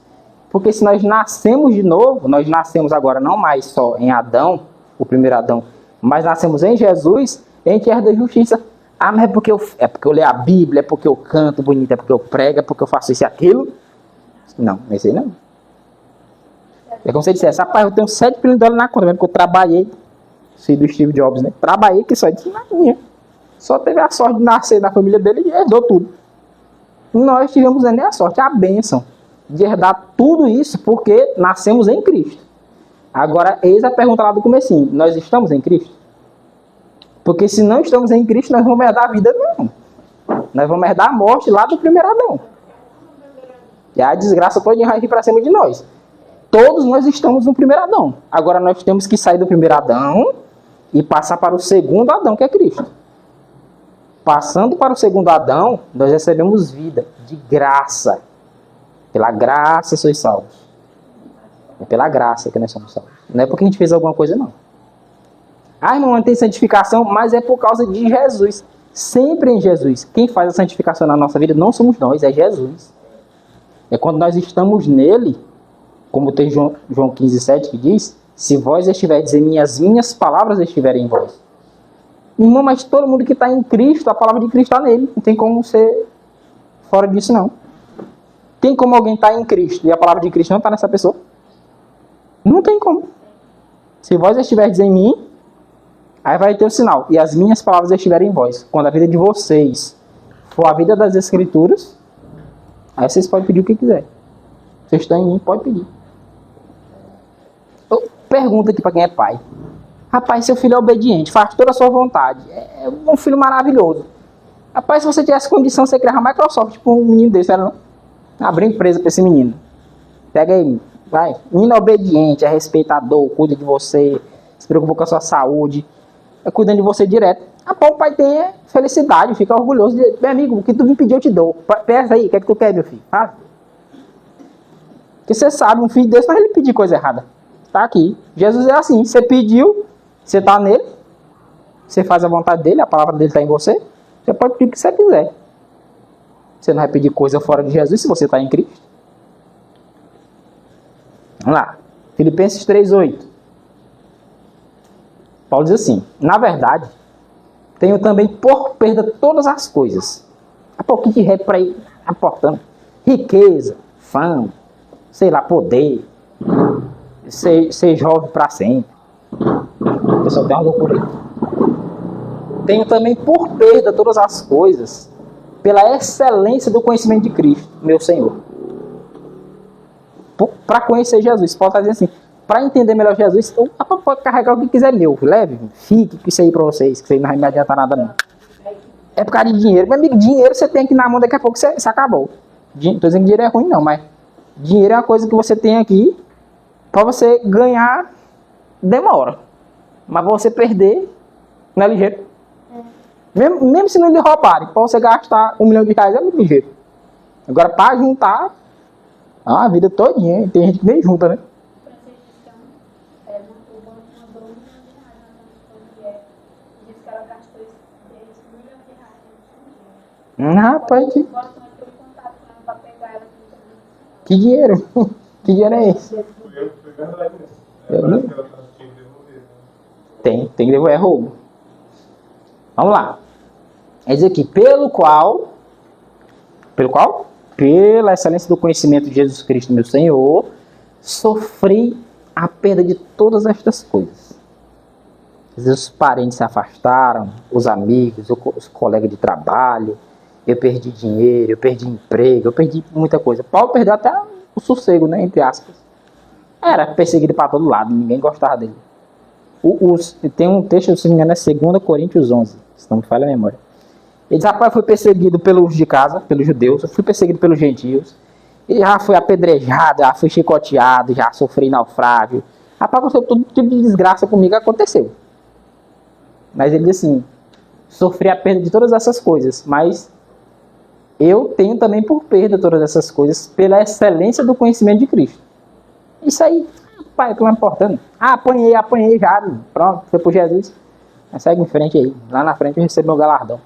Porque se nós nascemos de novo, nós nascemos agora não mais só em Adão, o primeiro Adão, mas nascemos em Jesus, a gente herda justiça. Ah, mas é porque eu leio a Bíblia, é porque eu canto bonito, é porque eu prego, é porque eu faço isso e aquilo. Não, esse aí não. É como se você dissesse, rapaz, eu tenho 7 bilhões de dólares na conta, porque eu trabalhei, filho do Steve Jobs, né? Trabalhei que só disse na minha. Só teve a sorte de nascer na família dele e herdou tudo. E nós tivemos nem a sorte, a bênção de herdar tudo isso porque nascemos em Cristo. Agora, eis a pergunta lá do comecinho. Nós estamos em Cristo? Porque se não estamos em Cristo, nós vamos herdar a vida não. Nós vamos herdar a morte lá do primeiro Adão. E a desgraça toda vai vir para cima de nós. Todos nós estamos no primeiro Adão. Agora nós temos que sair do primeiro Adão e passar para o segundo Adão, que é Cristo. Passando para o segundo Adão, nós recebemos vida de graça. Pela graça sois salvos. É pela graça que nós somos salvos. Não é porque a gente fez alguma coisa, não. Ah, irmão, não tem santificação, mas é por causa de Jesus. Sempre em Jesus. Quem faz a santificação na nossa vida não somos nós, é Jesus. É quando nós estamos nele, como tem João 15,7 que diz, se vós estiverdes em minhas palavras estiverem em vós. Irmão, mas todo mundo que está em Cristo, a palavra de Cristo está nele. Não tem como ser fora disso, não. Tem como alguém estar em Cristo e a palavra de Cristo não está nessa pessoa? Não tem como. Se vós estiverdes em mim, aí vai ter o sinal. E as minhas palavras estiverem em vós. Quando a vida de vocês for a vida das Escrituras, aí vocês podem pedir o que quiser. Vocês estão em mim, pode pedir. Pergunta aqui para quem é pai. Rapaz, seu filho é obediente, faz toda a sua vontade. É um filho maravilhoso. Rapaz, se você tivesse condição, você criava a Microsoft, tipo um menino desse, era não? Abrir empresa para esse menino. Pega aí, vai. Menino obediente, é respeitador, cuida de você, se preocupa com a sua saúde, é cuidando de você direto. Rapaz, o pai tem felicidade, fica orgulhoso. Meu amigo, o que tu me pediu, eu te dou. Peça aí, o que é que tu quer, meu filho? Fala. Porque você sabe, um filho desse não vai ele pedir coisa errada. Tá aqui. Jesus é assim, você pediu, você está nele, você faz a vontade dele, a palavra dele está em você, você pode pedir o que você quiser. Você não vai pedir coisa fora de Jesus se você está em Cristo. Vamos lá. Filipenses 3,8. Paulo diz assim, na verdade, tenho também por perda todas as coisas. Há pouquinho de rap para ir aportando. Riqueza, fama, sei lá, poder, ser jovem para sempre. O pessoal tem uma loucura aí. Tenho também por perda todas as coisas, pela excelência do conhecimento de Cristo, meu Senhor. Para conhecer Jesus, pode fazer assim, para entender melhor Jesus, pode carregar o que quiser meu, leve, fique com isso aí para vocês, que isso aí não vai me adiantar nada não. É por causa de dinheiro, meu amigo, dinheiro você tem aqui na mão, daqui a pouco você acabou. Não estou dizendo que dinheiro é ruim não, mas dinheiro é uma coisa que você tem aqui, para você ganhar, demora. Mas para você perder, não é ligeiro. Mesmo se não lhe roubarem, para você gastar R$1 milhão é muito ligeiro. Agora, para juntar, a vida todinha, tem gente que nem junta, né? Rapaz, que dinheiro? Que dinheiro é esse? Tem que devolver, é roubo. Vamos lá. É dizer aqui, pela excelência do conhecimento de Jesus Cristo, meu Senhor, sofri a perda de todas estas coisas. Às vezes os parentes se afastaram, os amigos, os colegas de trabalho, eu perdi dinheiro, eu perdi emprego, eu perdi muita coisa. Paulo perdeu até o sossego, né, entre aspas. Era perseguido para todo lado, ninguém gostava dele. Tem um texto, se não me engano, é 2 Coríntios 11, se não me falha a memória. Ele diz, rapaz, foi perseguido pelos de casa, pelos judeus, eu fui perseguido pelos gentios, e já fui apedrejado, já fui chicoteado, já sofri naufrágio. Rapaz, aconteceu todo tipo de desgraça comigo, aconteceu. Mas ele diz assim, sofri a perda de todas essas coisas, mas eu tenho também por perda todas essas coisas pela excelência do conhecimento de Cristo. Isso aí, pai, que não é importante. Apanhei já, pronto, foi por Jesus. Mas segue em frente aí, lá na frente eu recebo meu galardão.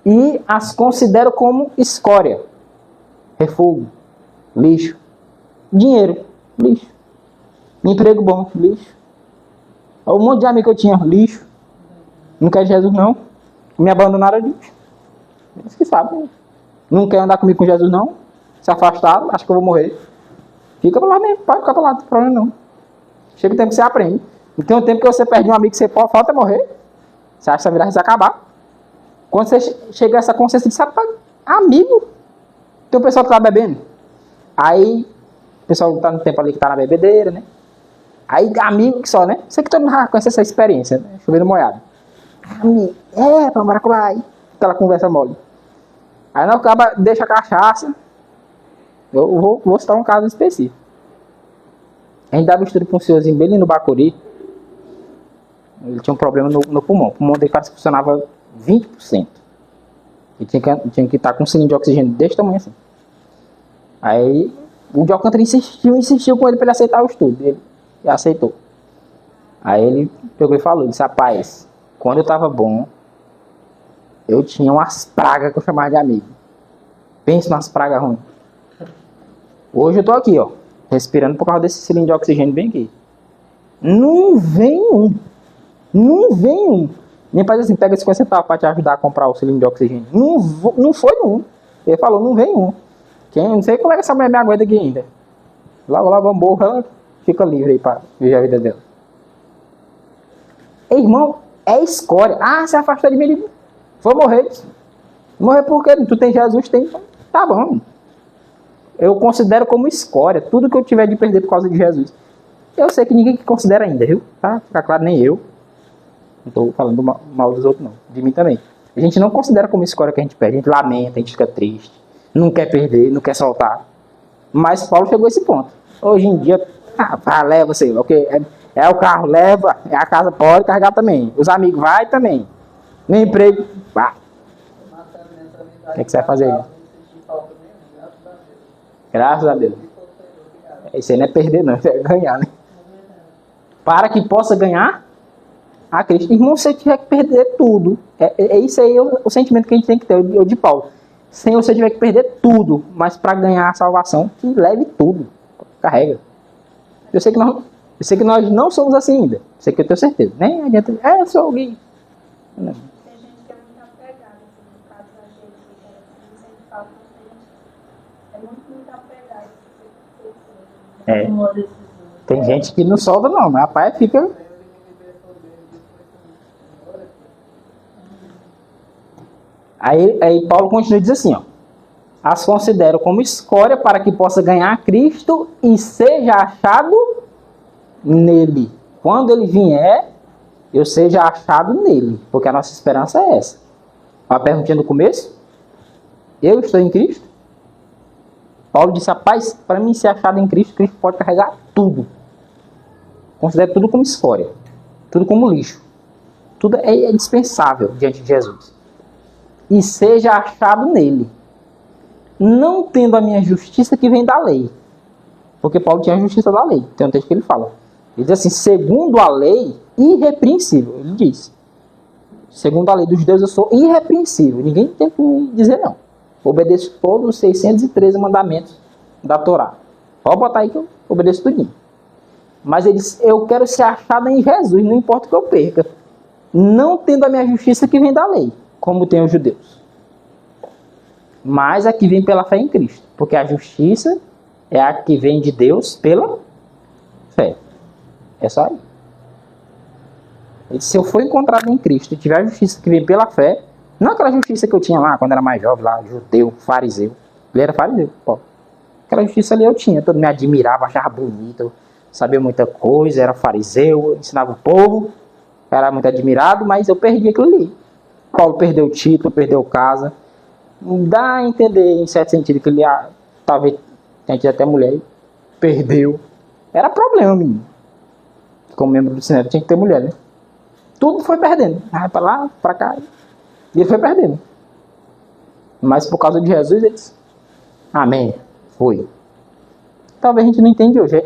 E as considero como escória, refúgio, lixo, dinheiro, lixo, emprego bom, lixo, um monte de amigo que eu tinha, lixo, não quer Jesus não, me abandonaram, lixo, eles que sabem, não quer andar comigo com Jesus não, se afastaram, acho que eu vou morrer, fica pra lá mesmo, pode ficar pra lá, não tem problema não, chega o tempo que você aprende, não tem um tempo que você perde um amigo que você pode, falta morrer, você acha que essa vida vai se acabar. Quando você chega a essa consciência de sabe, amigo, tem um pessoal que tá bebendo. Aí, o pessoal tá no tempo ali que tá na bebedeira, né? Aí, amigo que só, né? Você que todo mundo já conhece essa experiência, né? Chovendo molhado. Amigo, pra maracujá aí. Aquela conversa mole. Aí, não acaba, deixa a cachaça. Eu vou citar um caso específico. A gente dava estudo para um senhorzinho bem ali no Bacuri. Ele tinha um problema no pulmão. O pulmão dele quase funcionava 20%. E tinha que estar com um cilindro de oxigênio desse tamanho assim. Aí o de Alcântara insistiu com ele para ele aceitar o estudo. Ele aceitou. Aí ele pegou e falou, disse, rapaz, quando eu tava bom, eu tinha umas pragas que eu chamava de amigo. Pensa nas pragas ruins. Hoje eu tô aqui, ó, respirando por causa desse cilindro de oxigênio bem aqui. Não vem um. Nem faz assim, pega 50 centavos para te ajudar a comprar o cilindro de oxigênio. Não foi um. Ele falou, não vem um. Não sei como é que essa mulher me aguenta aqui ainda. Logo eu morro, ela fica livre aí para viver a vida dela. Irmão, é escória. Se afastou de mim. Vou morrer. Morrer porque tu tem Jesus, tem. Tá bom. Eu considero como escória tudo que eu tiver de perder por causa de Jesus. Eu sei que ninguém considera ainda, viu? Tá? Fica claro, nem eu. Não estou falando mal dos outros, não. De mim também. A gente não considera como escória que a gente perde. A gente lamenta, a gente fica triste. Não quer perder, não quer soltar. Mas Paulo chegou a esse ponto. Hoje em dia, leva você. Okay, é o carro, leva. É a casa, pode carregar também. Os amigos, vai também. No emprego, vai. O que você vai fazer aí? Graças a Deus. Isso aí não é perder, não. É ganhar, né? Para que possa ganhar a Cristo. Irmão, se você tiver que perder tudo, é isso aí o sentimento que a gente tem que ter, o de Paulo. Se você tiver que perder tudo, mas para ganhar a salvação, que leve tudo. Carrega. Eu sei que nós não somos assim ainda. Sei que eu tenho certeza. Nem adianta. Eu sou alguém. Não. Tem gente que é muito apegada, assim, no caso da gente, que sempre fala com a gente. É muito apegado. Tem gente que não solta não, mas rapaz fica. Aí Paulo continua e diz assim, ó, as considero como escória para que possa ganhar Cristo e seja achado nele. Quando ele vier, eu seja achado nele, porque a nossa esperança é essa. A perguntinha do começo, eu estou em Cristo? Paulo disse, rapaz, para mim ser achado em Cristo, Cristo pode carregar tudo. Considero tudo como escória, tudo como lixo. Tudo é dispensável diante de Jesus. E seja achado nele, não tendo a minha justiça que vem da lei, porque Paulo tinha a justiça da lei, tem um texto que ele fala, ele diz assim, segundo a lei, irrepreensível, ele diz, segundo a lei dos judeus eu sou irrepreensível, ninguém tem que me dizer não, obedeço todos os 613 mandamentos da Torá, pode botar aí que eu obedeço tudinho, mas ele diz, eu quero ser achado em Jesus, não importa o que eu perca, não tendo a minha justiça que vem da lei, como tem os judeus. Mas a que vem pela fé em Cristo. Porque a justiça é a que vem de Deus pela fé. É só aí. Ele disse, se eu for encontrado em Cristo e tiver a justiça que vem pela fé, não aquela justiça que eu tinha lá quando era mais jovem, lá, judeu, fariseu. Ele era fariseu, pô. Aquela justiça ali eu tinha, todo mundo me admirava, achava bonito, sabia muita coisa, era fariseu, ensinava o povo, era muito admirado, mas eu perdi aquilo ali. Paulo perdeu o título, perdeu casa. Dá a entender, em certo sentido, que ele talvez tenha tido até mulher, perdeu. Era problema, menino. Como membro do Sinédrio tinha que ter mulher, né? Tudo foi perdendo. Vai pra lá, pra cá. E ele foi perdendo. Mas por causa de Jesus, ele disse, amém. Foi. Talvez a gente não entende hoje.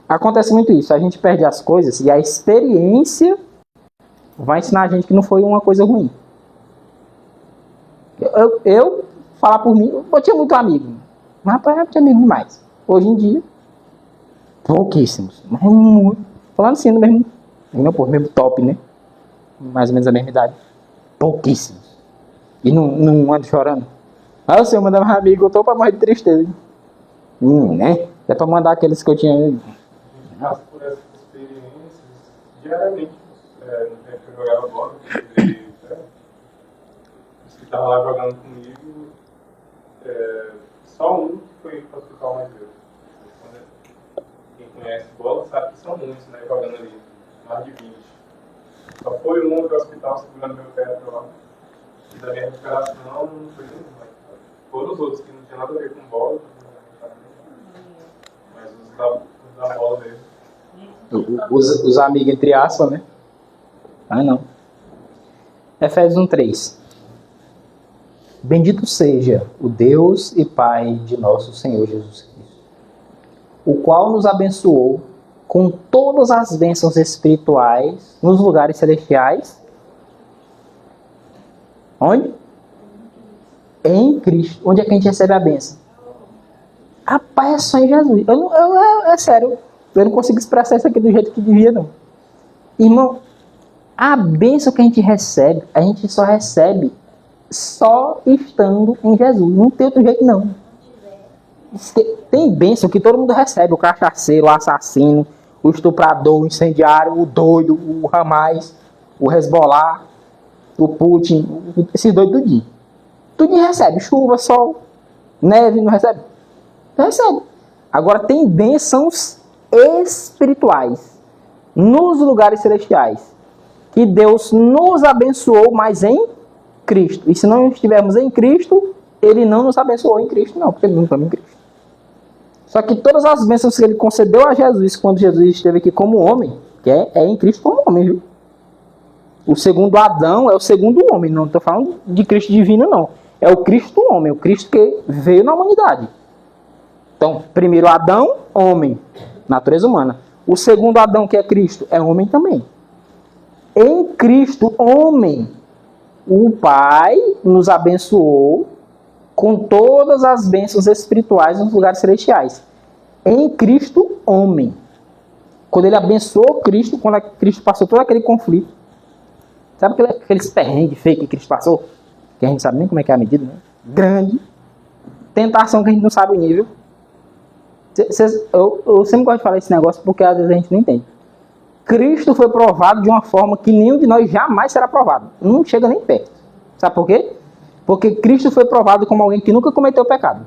Acontece muito isso. A gente perde as coisas e a experiência vai ensinar a gente que não foi uma coisa ruim. Eu falar por mim, eu tinha muito amigo. Mas rapaz, eu tinha amigo demais. Hoje em dia, pouquíssimos. Mas muito. Falando assim, no mesmo top, né? Mais ou menos a mesma idade. Pouquíssimos. E não ando chorando. Ah, o senhor manda mais amigo, eu tô pra morrer de tristeza. Né? É pra mandar aqueles que eu tinha. A gente passa por essas experiências diariamente. No tempo que eu jogava bola, os que estavam lá jogando comigo, só um que foi para o hospital mais vezes. Quem conhece bola sabe que são muitos, né, jogando ali, mais de 20. Só foi um do hospital segurando meu pé até lá. E da minha recuperação não foi nenhum. Foram os outros que não tinham nada a ver com bola, mas os da bola mesmo. Os amigos entre aspas, né? Ah, não. Efésios 1:3. Bendito seja o Deus e Pai de nosso Senhor Jesus Cristo, o qual nos abençoou com todas as bênçãos espirituais nos lugares celestiais. Onde? Em Cristo. Onde é que a gente recebe a bênção? Rapaz, é só em Jesus. É sério. Eu não consigo expressar isso aqui do jeito que devia, não. Irmão, a bênção que a gente só recebe só estando em Jesus. Não tem outro jeito, não. Tem bênção que todo mundo recebe. O cachaceiro, o assassino, o estuprador, o incendiário, o doido, o Hamas, o Hezbollah, o Putin, esses doidos tudinho. Tudinho recebe. Chuva, sol, neve, não recebe? Não recebe. Agora tem bênçãos espirituais nos lugares celestiais que Deus nos abençoou, mas em Cristo. E se não estivermos em Cristo, Ele não nos abençoou em Cristo, não, porque Ele não estamos em Cristo. Só que todas as bênçãos que Ele concedeu a Jesus quando Jesus esteve aqui como homem, que é em Cristo como homem, viu? O segundo Adão é o segundo homem, não estou falando de Cristo divino, não. É o Cristo homem, o Cristo que veio na humanidade. Então, primeiro Adão, homem, natureza humana. O segundo Adão, que é Cristo, é homem também. Em Cristo, homem, o Pai nos abençoou com todas as bênçãos espirituais nos lugares celestiais. Em Cristo, homem. Quando ele abençoou Cristo, quando Cristo passou todo aquele conflito, sabe aqueles perrengues feios que Cristo passou? Que a gente sabe nem como é que é a medida, né? Grande. Tentação que a gente não sabe o nível. Eu sempre gosto de falar esse negócio porque às vezes a gente não entende. Cristo foi provado de uma forma que nenhum de nós jamais será provado. Não chega nem perto. Sabe por quê? Porque Cristo foi provado como alguém que nunca cometeu pecado.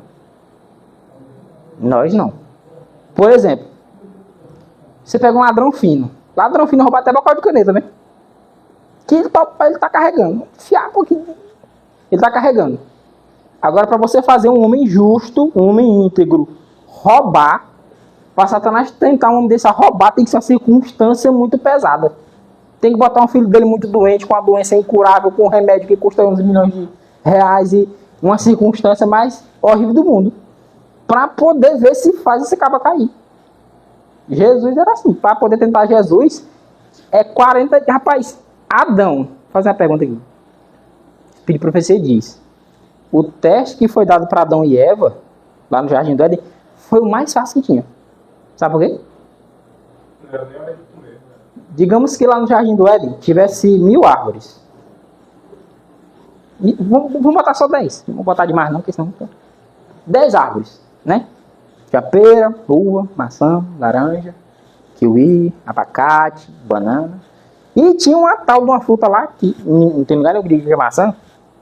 Nós não. Por exemplo, você pega um ladrão fino. Ladrão fino rouba até bocal de caneta, né? Que ele está carregando. Fiapo aqui. Ele está carregando. Agora, para você fazer um homem justo, um homem íntegro, roubar, para Satanás tentar um homem desse a roubar, tem que ser uma circunstância muito pesada. Tem que botar um filho dele muito doente, com uma doença incurável, com um remédio que custa uns milhões de reais e uma circunstância mais horrível do mundo, para poder ver se faz esse cabo cair. Jesus era assim. Para poder tentar Jesus, é 40... Rapaz, Adão, vou fazer uma pergunta aqui. O Espírito de Profecia diz: o teste que foi dado para Adão e Eva, lá no Jardim do Éden, foi o mais fácil que tinha. Sabe por quê? Não era nem hora de comer, né? Digamos que lá no Jardim do Éden tivesse 1000 árvores. Vamos botar só 10. Não vou botar demais não, porque senão... 10 árvores, né? Tinha pera, uva, maçã, laranja. kiwi, abacate, banana. E tinha uma tal de uma fruta lá, que não tem lugar nenhum que é maçã.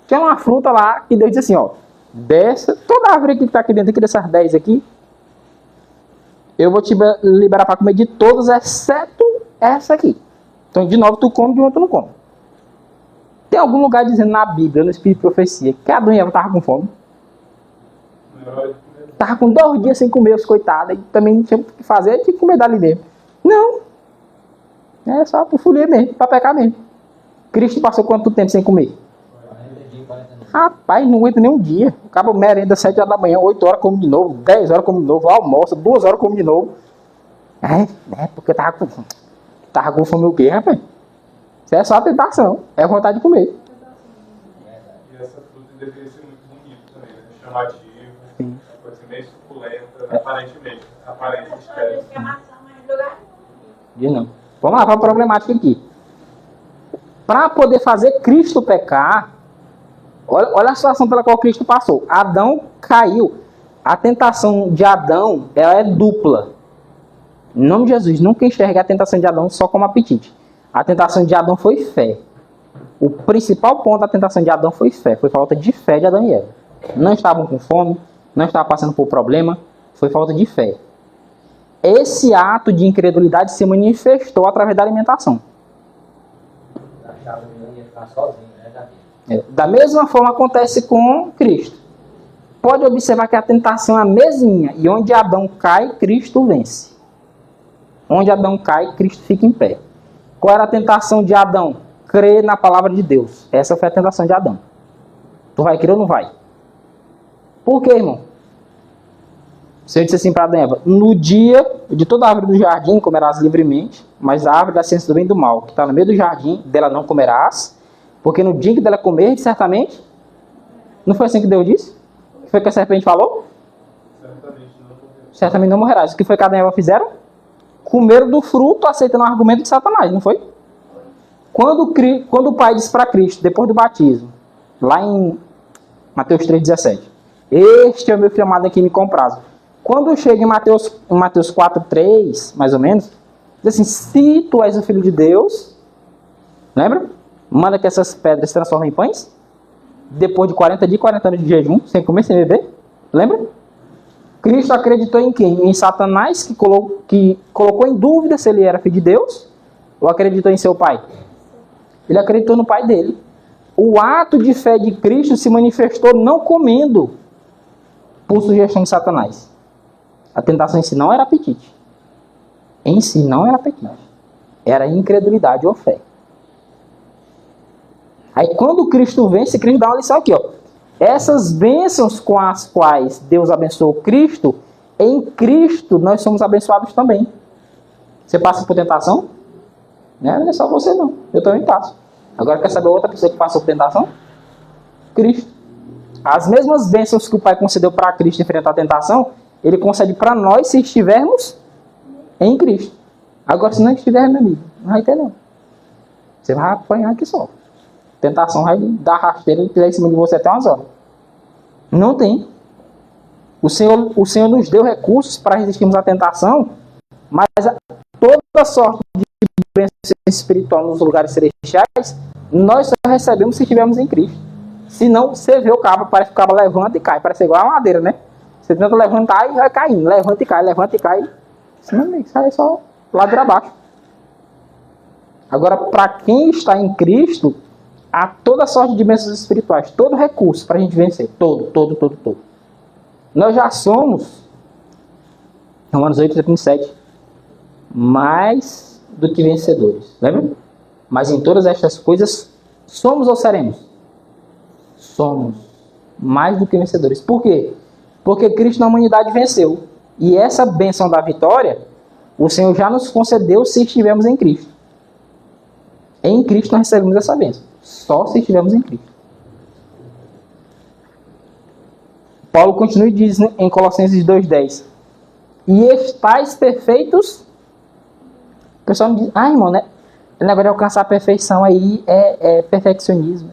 Tinha uma fruta lá que Deus disse assim, ó, toda árvore que está aqui dentro aqui dessas 10 aqui, eu vou te liberar para comer de todas, exceto essa aqui. Então, de novo, tu come, de novo tu não come. Tem algum lugar dizendo na Bíblia, no Espírito de Profecia, que Adão e Eva estavam com fome? Estavam com 2 dias sem comer, os coitados, e também não tinha o que fazer, tinha que comer dali mesmo. Não. É só por folia mesmo, para pecar mesmo. Cristo passou quanto tempo sem comer? Rapaz, não aguenta nem um dia. Acaba merenda 7 horas da manhã, 8 horas come de novo, 10 horas come de novo, almoça, 2 horas come de novo. Porque tava com fome o quê, rapaz? Isso é só a tentação, é a vontade de comer. E essa fruta deveria ser muito bonita também, né? Chamativa, Sim. pode ser meio suculenta, aparentemente, aparente estética. Que a maçã mais lugar. De não. Vamos lá para a problemática aqui. Para poder fazer Cristo pecar, olha a situação pela qual Cristo passou. Adão caiu. A tentação de Adão, ela é dupla. Em nome de Jesus, nunca enxergue a tentação de Adão só como apetite. A tentação de Adão foi fé. O principal ponto da tentação de Adão foi fé. Foi falta de fé de Adão e Eva. Não estavam com fome, não estavam passando por problema, foi falta de fé. Esse ato de incredulidade se manifestou através da alimentação. Da mesma forma acontece com Cristo. Pode observar que a tentação é a mesminha. E onde Adão cai, Cristo vence. Onde Adão cai, Cristo fica em pé. Qual era a tentação de Adão? Crer na palavra de Deus. Essa foi a tentação de Adão. Tu vai crer ou não vai? Por quê, irmão? O Senhor disse assim para Adão e Eva: no dia de toda a árvore do jardim comerás livremente, mas a árvore da ciência do bem e do mal, que está no meio do jardim, dela não comerás, porque no dia que dela comer, certamente... Não foi assim que Deus disse? O que foi que a serpente falou? Certamente não morrerás. O que foi que Adão e Eva fizeram? Comeram do fruto, aceitando o argumento de Satanás, não foi? Quando o Pai disse para Cristo, depois do batismo, lá em Mateus 3,17, este é o meu filho amado em quem me comprazo. Quando chega em Mateus 4,3, mais ou menos, diz assim: se tu és o filho de Deus, lembra? Manda que essas pedras se transformem em pães. Depois de 40 dias e 40 anos de jejum, sem comer, sem beber, lembra? Cristo acreditou em quem? Em Satanás, que colocou em dúvida se ele era filho de Deus, ou acreditou em seu pai? Ele acreditou no pai dele. O ato de fé de Cristo se manifestou não comendo, por sugestão de Satanás. A tentação em si não era apetite. Em si não era apetite. Era incredulidade ou fé. Aí quando Cristo vence, Cristo dá uma lição aqui, ó. Essas bênçãos com as quais Deus abençoou Cristo, em Cristo nós somos abençoados também. Você passa por tentação? Não é só você não, eu também passo. Agora quer saber outra pessoa que passou por tentação? Cristo. As mesmas bênçãos que o Pai concedeu para Cristo enfrentar a tentação, Ele concede para nós se estivermos em Cristo. Agora se não estiver, meu amigo, não vai ter não. Você vai apanhar aqui só. Tentação vai dar rasteira e tirar em cima de você até umas horas. Não tem. O Senhor nos deu recursos para resistirmos à tentação, mas toda sorte de bênção espiritual nos lugares celestiais, nós só recebemos se estivermos em Cristo. Se não, você vê o cabo, parece que o cabo levanta e cai. Parece igual a madeira, né? Você tenta levantar e vai caindo. Levanta e cai, levanta e cai. Senão, sai só ladeira abaixo. Agora, para quem está em Cristo, há toda sorte de bênçãos espirituais, todo recurso para a gente vencer. Todo. Nós já somos, Romanos 8, 37, mais do que vencedores. Lembra? Mas em todas estas coisas, somos ou seremos? Somos mais do que vencedores. Por quê? Porque Cristo na humanidade venceu. E essa bênção da vitória, o Senhor já nos concedeu se estivermos em Cristo. Em Cristo nós recebemos essa bênção. Só se estivermos em Cristo. Paulo continua e diz, né, em Colossenses 2,10: e estáis perfeitos. O pessoal me diz: irmão, né? O negócio de alcançar a perfeição aí é perfeccionismo.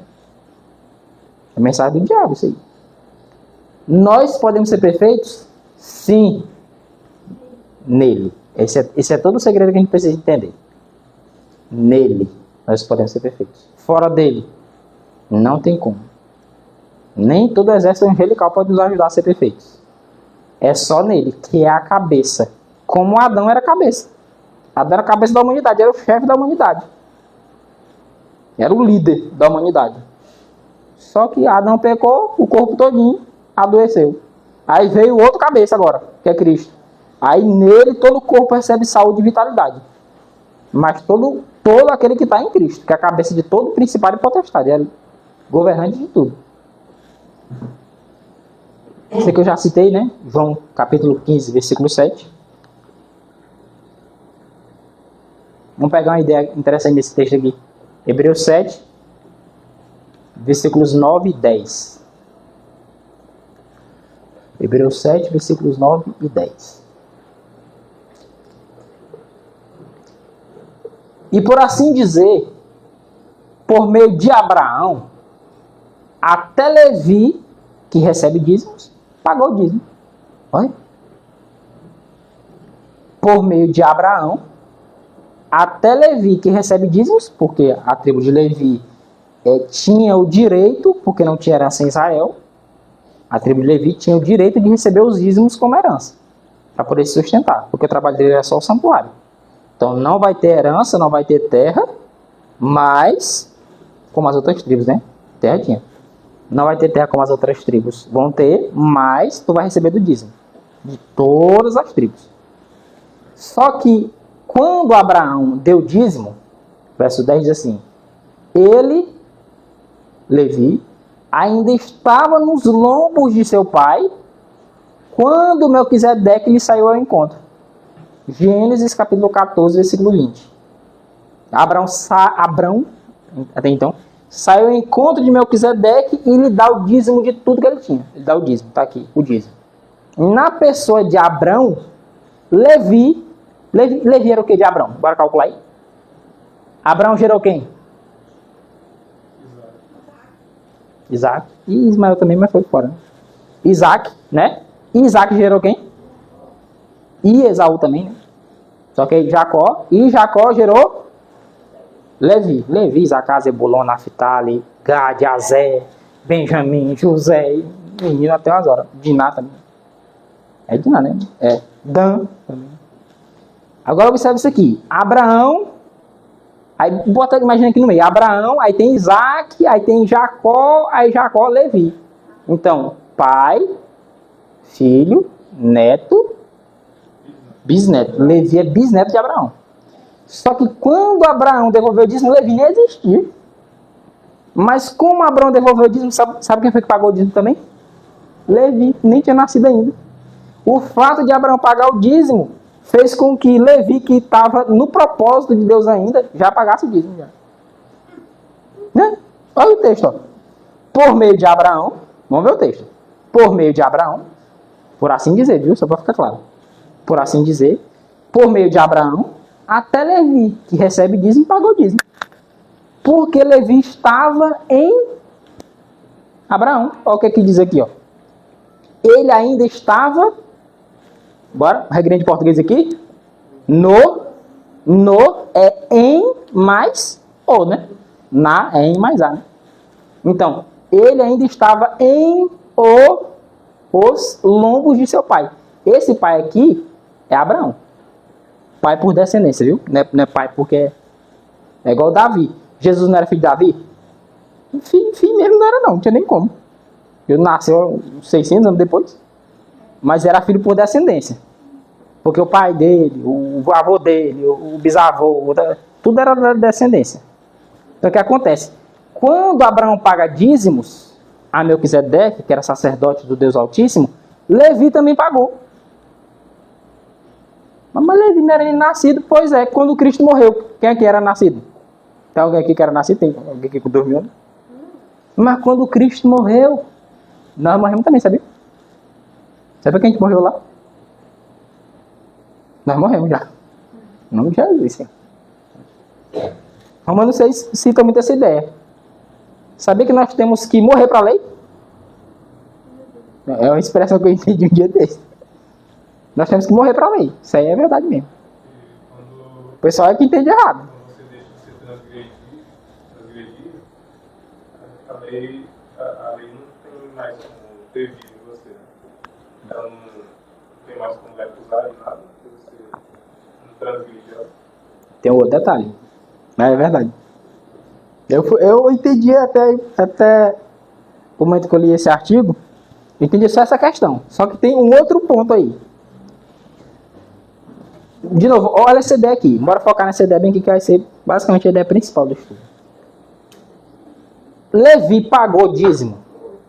É mensagem do diabo isso aí. Nós podemos ser perfeitos? Sim. Nele. Esse é todo o segredo que a gente precisa entender. Nele, nós podemos ser perfeitos. Fora dele, não tem como. Nem todo exército angelical pode nos ajudar a ser perfeitos. É só nele, que é a cabeça. Como Adão era a cabeça. Adão era a cabeça da humanidade, era o chefe da humanidade. Era o líder da humanidade. Só que Adão pecou, o corpo todinho adoeceu. Aí veio outro cabeça agora, que é Cristo. Aí nele todo o corpo recebe saúde e vitalidade. Mas todo aquele que está em Cristo, que é a cabeça de todo principado e potestade, é governante de tudo. Isso que eu já citei, né? João capítulo 15, versículo 7. Vamos pegar uma ideia interessante desse texto aqui. Hebreus 7, versículos 9 e 10. Hebreus 7, versículos 9 e 10. E por assim dizer, por meio de Abraão, até Levi, que recebe dízimos, pagou o dízimo. Olha. Por meio de Abraão, até Levi, que recebe dízimos, porque a tribo de Levi tinha o direito, porque não tinha herança em Israel, a tribo de Levi tinha o direito de receber os dízimos como herança, para poder se sustentar, porque o trabalho dele era só o santuário. Então não vai ter herança, não vai ter terra, mas, como as outras tribos, né? Terra tinha. Não vai ter terra como as outras tribos vão ter, mas tu vai receber do dízimo, de todas as tribos. Só que, quando Abraão deu dízimo, verso 10 diz assim, ele, Levi, ainda estava nos lombos de seu pai, quando Melquisedeque lhe saiu ao encontro. Gênesis capítulo 14, versículo 20. Abraão, até então, saiu ao encontro de Melquisedeque e lhe dá o dízimo de tudo que ele tinha. Ele dá o dízimo, está aqui, o dízimo. Na pessoa de Abrão, Levi era o que de Abrão? Bora calcular aí. Abrão gerou quem? Isaac. E Ismael também, mas foi fora. Né? Isaac, né? E Isaac gerou quem? E Esaú também, né? Só que Jacó. E Jacó gerou Levi. Levi, Isaac, Zebulon, Naftali, Gad, Azé, Benjamim, José. Menino até umas horas. Diná também. É Diná, né? É. Dan também. Agora observe isso aqui. Abraão. Aí imagina aqui no meio. Abraão, aí tem Isaac, aí tem Jacó, aí Jacó, Levi. Então, pai, filho, neto, bisneto. Levi é bisneto de Abraão. Só que quando Abraão devolveu o dízimo, Levi nem existia. Mas como Abraão devolveu o dízimo, sabe quem foi que pagou o dízimo também? Levi, nem tinha nascido ainda. O fato de Abraão pagar o dízimo fez com que Levi, que estava no propósito de Deus ainda, já pagasse o dízimo. Já. Né? Olha o texto. Ó. Por meio de Abraão, vamos ver o texto. Por meio de Abraão, por assim dizer, viu? Só para ficar claro. Por assim dizer, por meio de Abraão, até Levi, que recebe dízimo, pagou o dízimo. Porque Levi estava em Abraão. Olha o que diz aqui. Ó. Ele ainda estava... Bora, regrinha de português aqui. No é em mais o, né? Na é em mais a, né? Então, ele ainda estava em os lombos de seu pai. Esse pai aqui é Abraão. Pai por descendência, viu? Não é pai porque é igual Davi. Jesus não era filho de Davi? Filho mesmo não era não tinha nem como. Ele nasceu 600 anos depois. Mas era filho por descendência. Porque o pai dele, o avô dele, o bisavô, tudo era da descendência. Então o que acontece? Quando Abraão paga dízimos a Melquisedeque, que era sacerdote do Deus Altíssimo, Levi também pagou. Mas Levi não era nem nascido, pois é, quando Cristo morreu, quem é que era nascido? Tem alguém aqui que era nascido? Tem alguém aqui que dormiu? Mas quando Cristo morreu, nós morremos também, sabia? Sabe quem a gente morreu lá? Nós morremos já. Em nome de Jesus. Romanos 6 cita muito essa ideia. Sabia que nós temos que morrer para a lei? É uma expressão que eu entendi um dia desse. Nós temos que morrer para a lei. Isso aí é verdade mesmo. pessoal é que entende errado. Quando você deixa de ser transgredido, a lei não tem mais como ter vida em você. Ela não tem mais como lhe acusar de nada, porque você não transgride ela. Tem um outro detalhe. Mas é verdade. Eu entendi até o momento que eu li esse artigo, eu entendi só essa questão. Só que tem um outro ponto aí. De novo, olha essa ideia aqui. Bora focar nessa ideia bem que vai ser basicamente a ideia principal do estudo. Levi pagou dízimo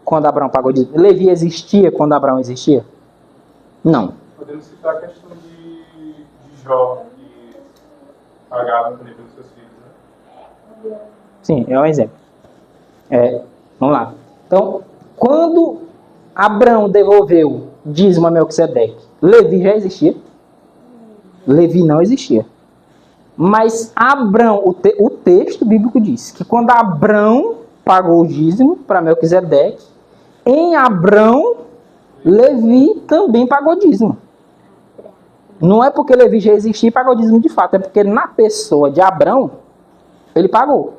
quando Abraão pagou dízimo. Levi existia quando Abraão existia? Não. Podemos citar a questão de Jó, que pagava também pelos seus filhos, né? Sim, é um exemplo. Vamos lá. Então, quando Abraão devolveu dízimo a Melquisedeque, Levi já existia? Levi não existia. Mas Abraão, o texto bíblico diz que quando Abraão pagou o dízimo para Melquisedeque, em Abraão, Levi também pagou dízimo. Não é porque Levi já existia e pagou dízimo de fato, é porque na pessoa de Abraão, ele pagou.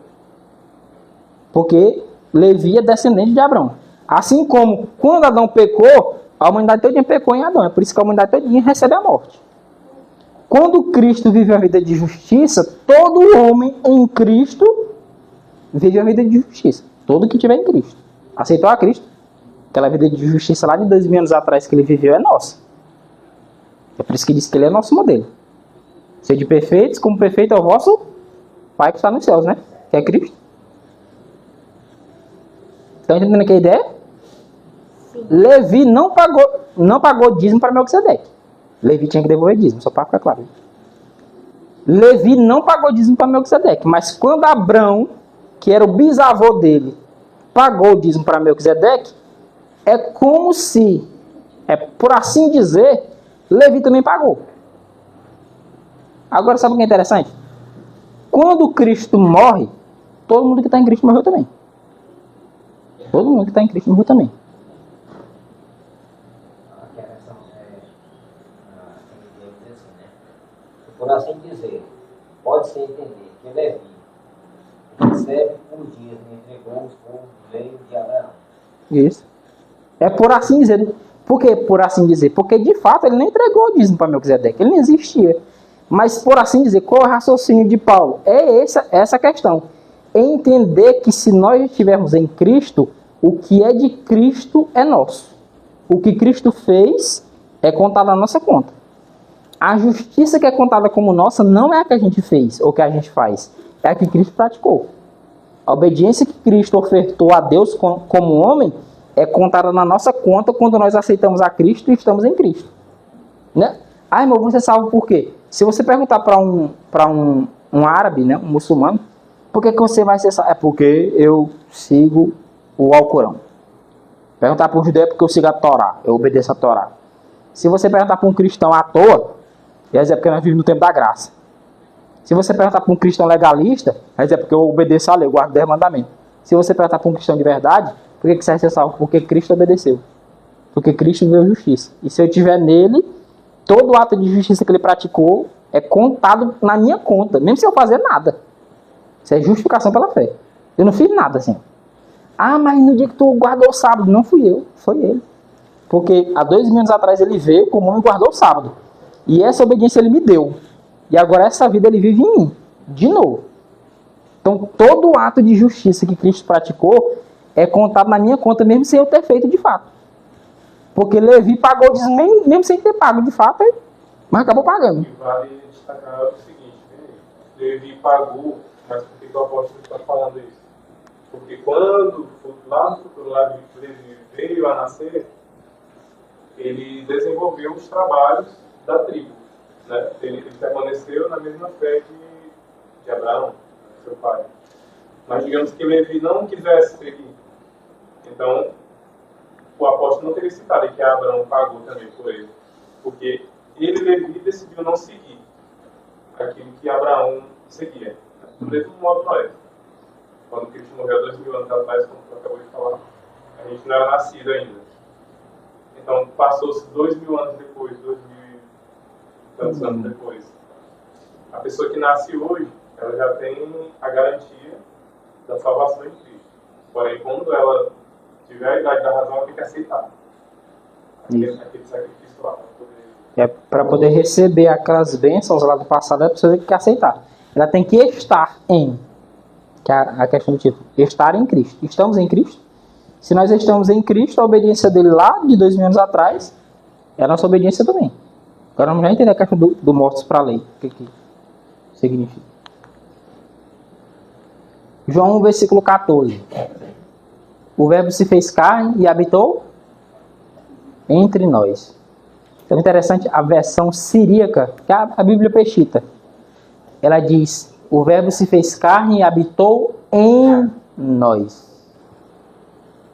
Porque Levi é descendente de Abraão. Assim como quando Adão pecou, a humanidade todinha pecou em Adão. É por isso que a humanidade todinha recebe a morte. Quando Cristo vive a vida de justiça, todo homem em Cristo vive a vida de justiça. Todo que tiver em Cristo. Aceitou a Cristo. Aquela vida de justiça lá de 2000 anos atrás que ele viveu é nossa. É por isso que diz que ele é nosso modelo. Sede perfeitos, como perfeito é o vosso Pai que está nos céus, né? Que é Cristo. Estão entendendo aqui a ideia? Sim. Levi não pagou dízimo para Melquisedeque. Levi tinha que devolver dízimo, só para ficar claro. Levi não pagou dízimo para Melquisedeque, mas quando Abraão, que era o bisavô dele, pagou o dízimo para Melquisedeque, é como se, por assim dizer, Levi também pagou. Agora, sabe o que é interessante? Quando Cristo morre, todo mundo que está em Cristo morreu também. Todo mundo que está em Cristo morreu também. Por assim dizer, pode ser entender que Levi recebe por dízimo e entregou os povos veio de Abraão. Isso. É por assim dizer. Por que por assim dizer? Porque de fato ele não entregou o dízimo para Melquisedeque, ele não existia. Mas por assim dizer, qual é o raciocínio de Paulo? É essa questão. É entender que se nós estivermos em Cristo, o que é de Cristo é nosso. O que Cristo fez é contado na nossa conta. A justiça que é contada como nossa não é a que a gente fez ou que a gente faz. É a que Cristo praticou. A obediência que Cristo ofertou a Deus como homem é contada na nossa conta quando nós aceitamos a Cristo e estamos em Cristo. Né? Ah, irmão, você é salvo por quê? Se você perguntar para um árabe, né, um muçulmano, por que você vai ser salvo? É porque eu sigo o Alcorão. Perguntar para um judeu é porque eu sigo a Torá, eu obedeço a Torá. Se você perguntar para um cristão à toa, vai dizer porque nós vivemos no tempo da graça. Se você perguntar para um cristão legalista, vai dizer porque eu obedeço a lei, eu guardo 10 mandamentos. Se você perguntar para um cristão de verdade, por que você vai ser salvo? Porque Cristo obedeceu. Porque Cristo viveu justiça. E se eu estiver nele, todo ato de justiça que ele praticou é contado na minha conta, mesmo sem eu fazer nada. Isso é justificação pela fé. Eu não fiz nada assim. Ah, mas no dia que tu guardou o sábado, não fui eu, foi ele. Porque há 2000 anos atrás ele veio como homem e guardou o sábado. E essa obediência ele me deu. E agora essa vida ele vive em mim. De novo. Então todo ato de justiça que Cristo praticou é contado na minha conta, mesmo sem eu ter feito de fato. Porque Levi pagou mesmo sem ter pago de fato, mas acabou pagando. E vale destacar o seguinte, Levi pagou, mas por que o apóstolo está falando isso? Porque quando lá no futuro Levi veio a nascer, ele desenvolveu os trabalhos da tribo. Né? Ele permaneceu na mesma fé de Abraão, seu pai. Mas digamos que Levi não quisesse seguir. Então, o apóstolo não teria citado que Abraão pagou também por ele. Porque ele, Levi, decidiu não seguir aquilo que Abraão seguia. Do mesmo modo nós. Quando Cristo morreu 2000 anos atrás, como você acabou de falar, a gente não era nascido ainda. Então, passou-se 2000 anos depois, 2000 e tantos anos depois. a pessoa que nasce hoje, ela já tem a garantia da salvação em Cristo. Porém, quando ela tiver a idade da razão, ela tem que aceitar aquele sacrifício lá. Para poder receber aquelas bênçãos lá do passado, a pessoa tem que aceitar. Ela tem que estar em, que é a questão do título, estar em Cristo. Estamos em Cristo? Se nós estamos em Cristo, a obediência dele lá de 2000 anos atrás é a nossa obediência também. Agora vamos já entender a questão do mortos para a lei. O que significa? João 1, versículo 14. O verbo se fez carne e habitou entre nós. Então, interessante, a versão siríaca, que é a Bíblia Peshitta, ela diz, o verbo se fez carne e habitou em nós.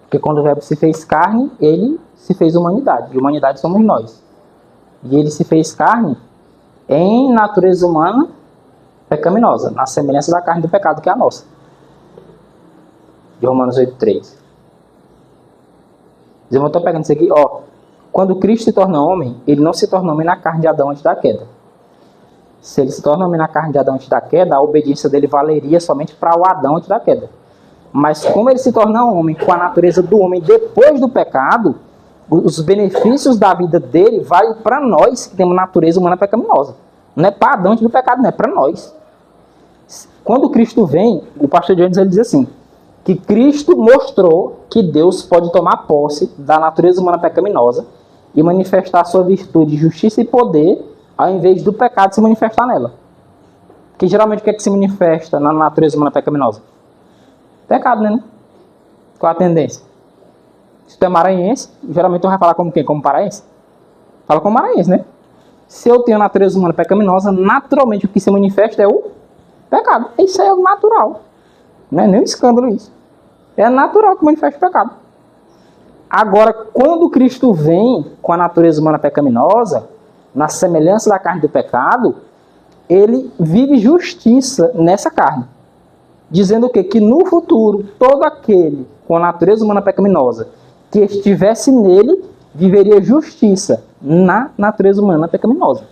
Porque quando o verbo se fez carne, ele se fez humanidade. E humanidade somos nós. E ele se fez carne em natureza humana pecaminosa, na semelhança da carne do pecado que é a nossa. De Romanos 8,3. Eu estou pegando isso aqui, ó. Quando Cristo se torna homem, ele não se torna homem na carne de Adão antes da queda. Se ele se torna homem na carne de Adão antes da queda, a obediência dele valeria somente para o Adão antes da queda. Mas como ele se torna homem com a natureza do homem depois do pecado, os benefícios da vida dele valem para nós que temos natureza humana pecaminosa. Não é para Adão antes do pecado, não é para nós. Quando Cristo vem, o pastor Jones ele diz assim, que Cristo mostrou que Deus pode tomar posse da natureza humana pecaminosa e manifestar sua virtude, justiça e poder, ao invés do pecado se manifestar nela. Que geralmente o que é que se manifesta na natureza humana pecaminosa? Pecado, né? Qual a tendência? Se tu é maranhense, geralmente tu vai falar como quem? Como paraense? Fala como maranhense, né? Se eu tenho a natureza humana pecaminosa, naturalmente o que se manifesta é o pecado. Isso é o natural. Não é nem um escândalo isso. É natural que manifesta o pecado. Agora, quando Cristo vem com a natureza humana pecaminosa, na semelhança da carne do pecado, ele vive justiça nessa carne. Dizendo o quê? Que no futuro, todo aquele com a natureza humana pecaminosa que estivesse nele, viveria justiça na natureza humana pecaminosa.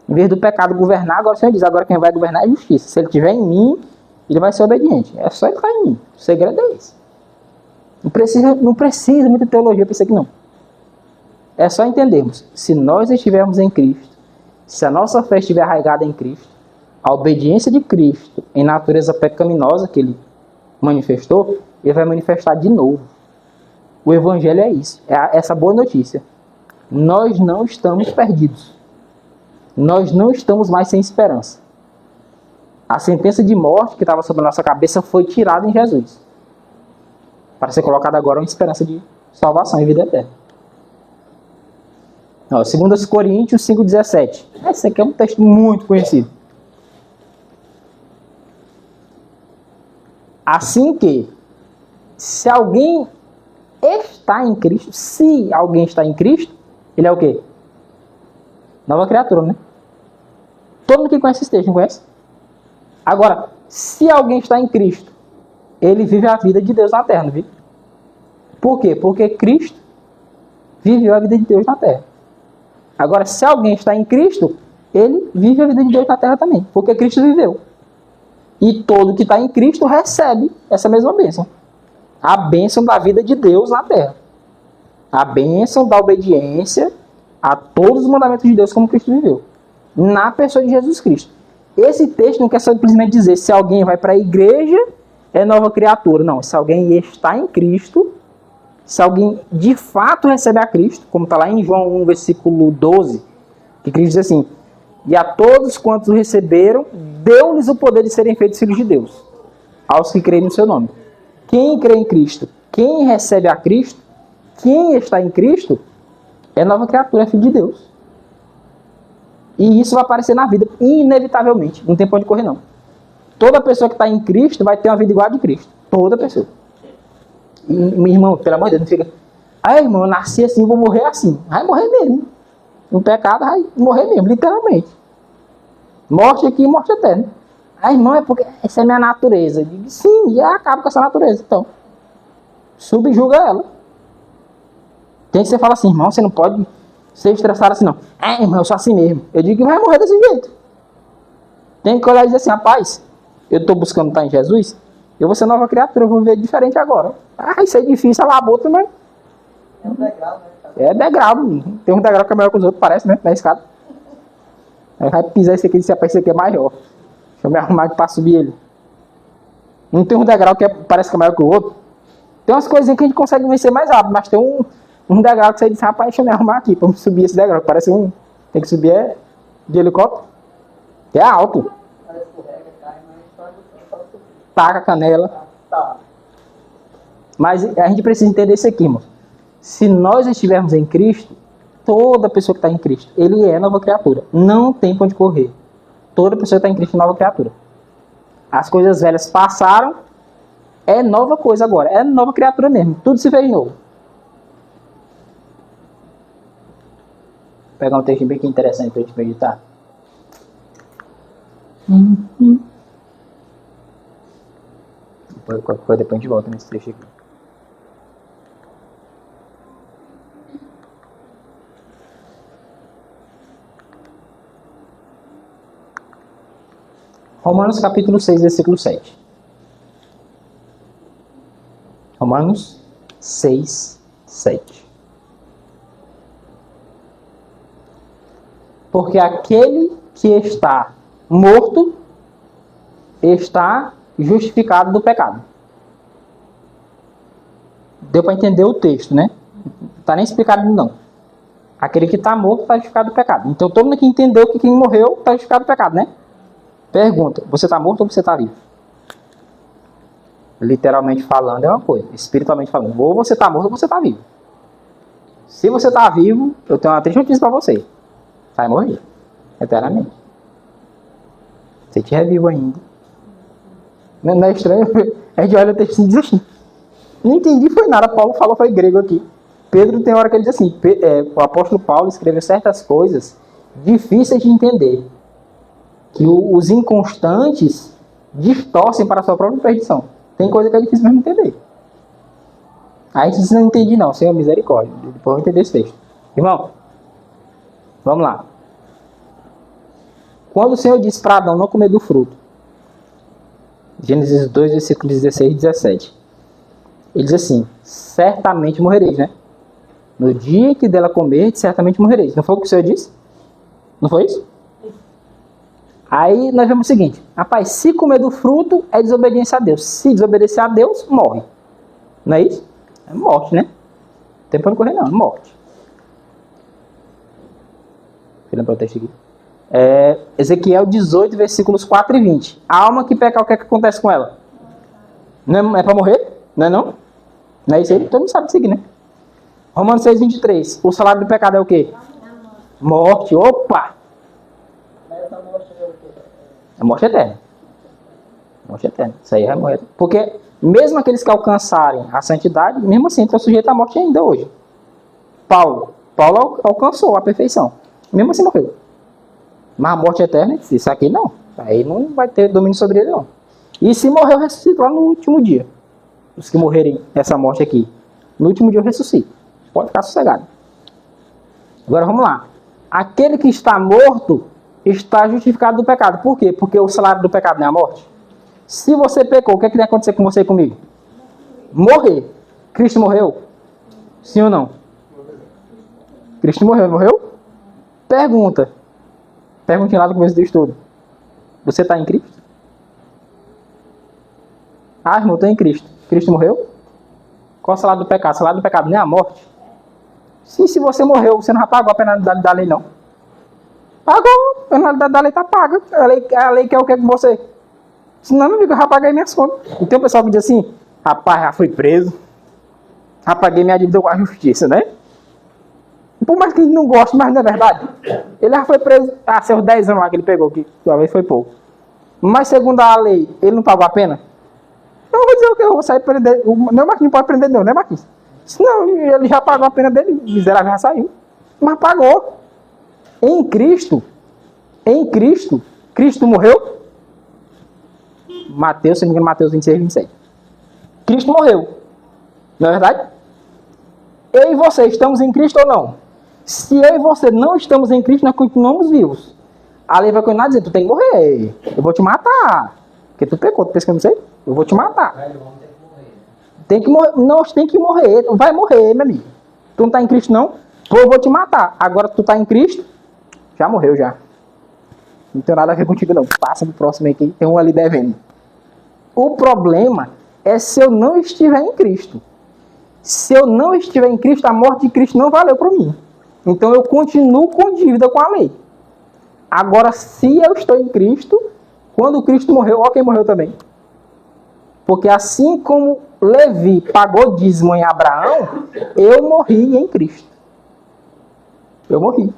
Em vez do pecado governar, agora o Senhor diz, agora quem vai governar é justiça. Se ele estiver em mim, ele vai ser obediente. É só ele estar em mim. O segredo é esse. Não precisa muita teologia para isso aqui, não. É só entendermos. Se nós estivermos em Cristo, se a nossa fé estiver arraigada em Cristo, a obediência de Cristo em natureza pecaminosa que ele manifestou, ele vai manifestar de novo. O Evangelho é isso. É essa boa notícia. Nós não estamos perdidos. Nós não estamos mais sem esperança. A sentença de morte que estava sobre a nossa cabeça foi tirada em Jesus. Para ser colocada agora uma esperança de salvação e vida eterna. 2 Coríntios 5,17. Esse aqui é um texto muito conhecido. Assim que, se alguém está em Cristo, se alguém está em Cristo, ele é o quê? Nova criatura, né? Todo mundo que conhece esse texto, não conhece? Agora, se alguém está em Cristo, ele vive a vida de Deus na terra, não vive? Por quê? Porque Cristo viveu a vida de Deus na terra. Agora, se alguém está em Cristo, ele vive a vida de Deus na terra também, porque Cristo viveu. E todo que está em Cristo recebe essa mesma bênção. A bênção da vida de Deus na terra. A bênção da obediência a todos os mandamentos de Deus como Cristo viveu. Na pessoa de Jesus Cristo. Esse texto não quer simplesmente dizer se alguém vai para a igreja, é nova criatura. Não, se alguém está em Cristo, se alguém de fato recebe a Cristo, como está lá em João 1, versículo 12, que Cristo diz assim, e a todos quantos o receberam, deu-lhes o poder de serem feitos filhos de Deus, aos que creem no seu nome. Quem crê em Cristo, quem recebe a Cristo, quem está em Cristo, é nova criatura, é filho de Deus. E isso vai aparecer na vida, inevitavelmente. Não tem pra onde correr, não. Toda pessoa que está em Cristo vai ter uma vida igual a de Cristo. Toda pessoa. E, meu irmão, pelo amor de Deus, não fica... irmão, eu nasci assim, vou morrer assim. Vai morrer mesmo. No pecado, vai morrer mesmo, literalmente. Morte aqui, morte eterna. Irmão, é porque essa é a minha natureza. Eu digo, sim, e acaba com essa natureza, então. Subjuga ela. Tem que você fala assim, irmão, você não pode ser estressado assim, não. Irmão, eu sou assim mesmo. Eu digo que vai morrer desse jeito. Tem que olhar e dizer assim, rapaz, eu estou buscando estar em Jesus, eu vou ser nova criatura, eu vou ver diferente agora. Ah, isso é difícil, a labuta, mas... É um degrau, né? É degrau, tem um degrau que é maior que os outros, parece, né, na escada. Aí vai pisar esse aqui e dizer, esse aqui é maior. Deixa eu me arrumar aqui pra subir ele. Não tem um degrau que parece que é maior que o outro. Tem umas coisinhas que a gente consegue vencer mais rápido, mas tem um degrau que você diz, rapaz, deixa eu me arrumar aqui pra subir esse degrau. Parece tem que subir de helicóptero. Que é alto. Parece que escorrega, cai, mas só subir. Taca a canela. Tá. Mas a gente precisa entender isso aqui, irmão. Se nós estivermos em Cristo, toda pessoa que está em Cristo, ele é nova criatura. Não tem pra onde correr. Toda pessoa que está em Cristo é nova criatura. As coisas velhas passaram, é nova coisa agora. É nova criatura mesmo. Tudo se fez novo. Vou pegar um texto bem interessante para a gente meditar. Depois a gente volta nesse trecho aqui. Romanos capítulo 6, versículo 7. Romanos 6, 7. Porque aquele que está morto está justificado do pecado. Deu para entender o texto, né? Não está nem explicado não. Aquele que está morto está justificado do pecado. Então todo mundo que entendeu que quem morreu está justificado do pecado, né? Pergunta, você está morto ou você está vivo? Literalmente falando é uma coisa, espiritualmente falando, ou você está morto ou você está vivo. Se você está vivo, eu tenho uma triste notícia para você. Vai morrer, eternamente. Você estiver vivo ainda. Não é estranho? A gente olha o texto e diz assim, não entendi foi nada, Paulo falou, foi grego aqui. Pedro tem hora que ele diz assim, o apóstolo Paulo escreveu certas coisas difíceis de entender. Que os inconstantes distorcem para a sua própria perdição. Tem coisa que é difícil mesmo entender. Aí você não entende não, Senhor, misericórdia. Depois eu vou entender esse texto. Irmão, vamos lá. Quando o Senhor disse para Adão não comer do fruto, Gênesis 2, versículos 16 e 17, ele diz assim, certamente morrereis, né? No dia que dela comer, certamente morrereis. Não foi o que o Senhor disse? Não foi isso? Aí nós vemos o seguinte, rapaz, se comer do fruto é desobediência a Deus. Se desobedecer a Deus, morre. Não é isso? É morte, né? Não tem pra onde correr não, é morte. Deixa eu lembrar o texto aqui. Ezequiel 18, versículos 4 e 20. A alma que peca, o que é que acontece com ela? Não é para morrer? Não é não? Não é isso aí? Todo mundo sabe seguir, né? Romanos 6, 23. O salário do pecado é o quê? Morte. Opa! É morte eterna. Morte eterna. Isso aí é morrer. Porque mesmo aqueles que alcançarem a santidade, mesmo assim estão sujeitos à morte ainda hoje. Paulo alcançou a perfeição. Mesmo assim morreu. Mas a morte eterna, isso aqui não. Aí não vai ter domínio sobre ele não. E se morrer, eu ressuscito lá no último dia. Os que morrerem essa morte aqui, no último dia eu ressuscito. Pode ficar sossegado. Agora vamos lá. Aquele que está morto está justificado do pecado. Por quê? Porque o salário do pecado não é a morte. Se você pecou, o que é que vai acontecer com você e comigo? Morrer. Cristo morreu? Sim ou não? Cristo morreu? Pergunta. Pergunte lá no começo do estudo. Você está em Cristo? Ah, irmão, estou em Cristo. Cristo morreu? Qual é o salário do pecado? O salário do pecado não é a morte? Sim, se você morreu, você não já pagou a penalidade da lei, não. Pagou, a penalidade da lei está paga. A lei quer o que com você? Senão, meu amigo, eu já paguei minhas contas. E tem um pessoal que diz assim, rapaz, já fui preso, já paguei minha dívida com a justiça, né? Por mais que ele não goste, mas não é verdade. Ele já foi preso, seus 10 anos lá que ele pegou, que talvez foi pouco. Mas segundo a lei, ele não pagou a pena? Eu vou dizer o que? Eu vou sair prender. Não, Marquinhos pode prender não, né, Marquinhos? Senão, ele já pagou a pena dele, miserável já saiu. Mas pagou. Em Cristo, Cristo morreu. Mateus, se não me engano, Mateus 26, 27. Cristo morreu. Não é verdade? Eu e você estamos em Cristo ou não? Se eu e você não estamos em Cristo, nós continuamos vivos. A lei vai continuar dizendo, tu tem que morrer. Eu vou te matar. Porque tu pecou, tu pensa que eu não sei? Eu vou te matar. Tem que morrer. Não, tem que morrer. Tu vai morrer, meu amigo. Tu não tá em Cristo, não? Pô, eu vou te matar. Agora tu tá em Cristo, já morreu, já. Não tem nada a ver contigo, não. Passa pro próximo aqui, tem um ali devendo. O problema é se eu não estiver em Cristo. Se eu não estiver em Cristo, a morte de Cristo não valeu para mim. Então eu continuo com dívida com a lei. Agora, se eu estou em Cristo, quando Cristo morreu, ó quem morreu também. Porque assim como Levi pagou dízimo em Abraão, eu morri em Cristo. Eu morri.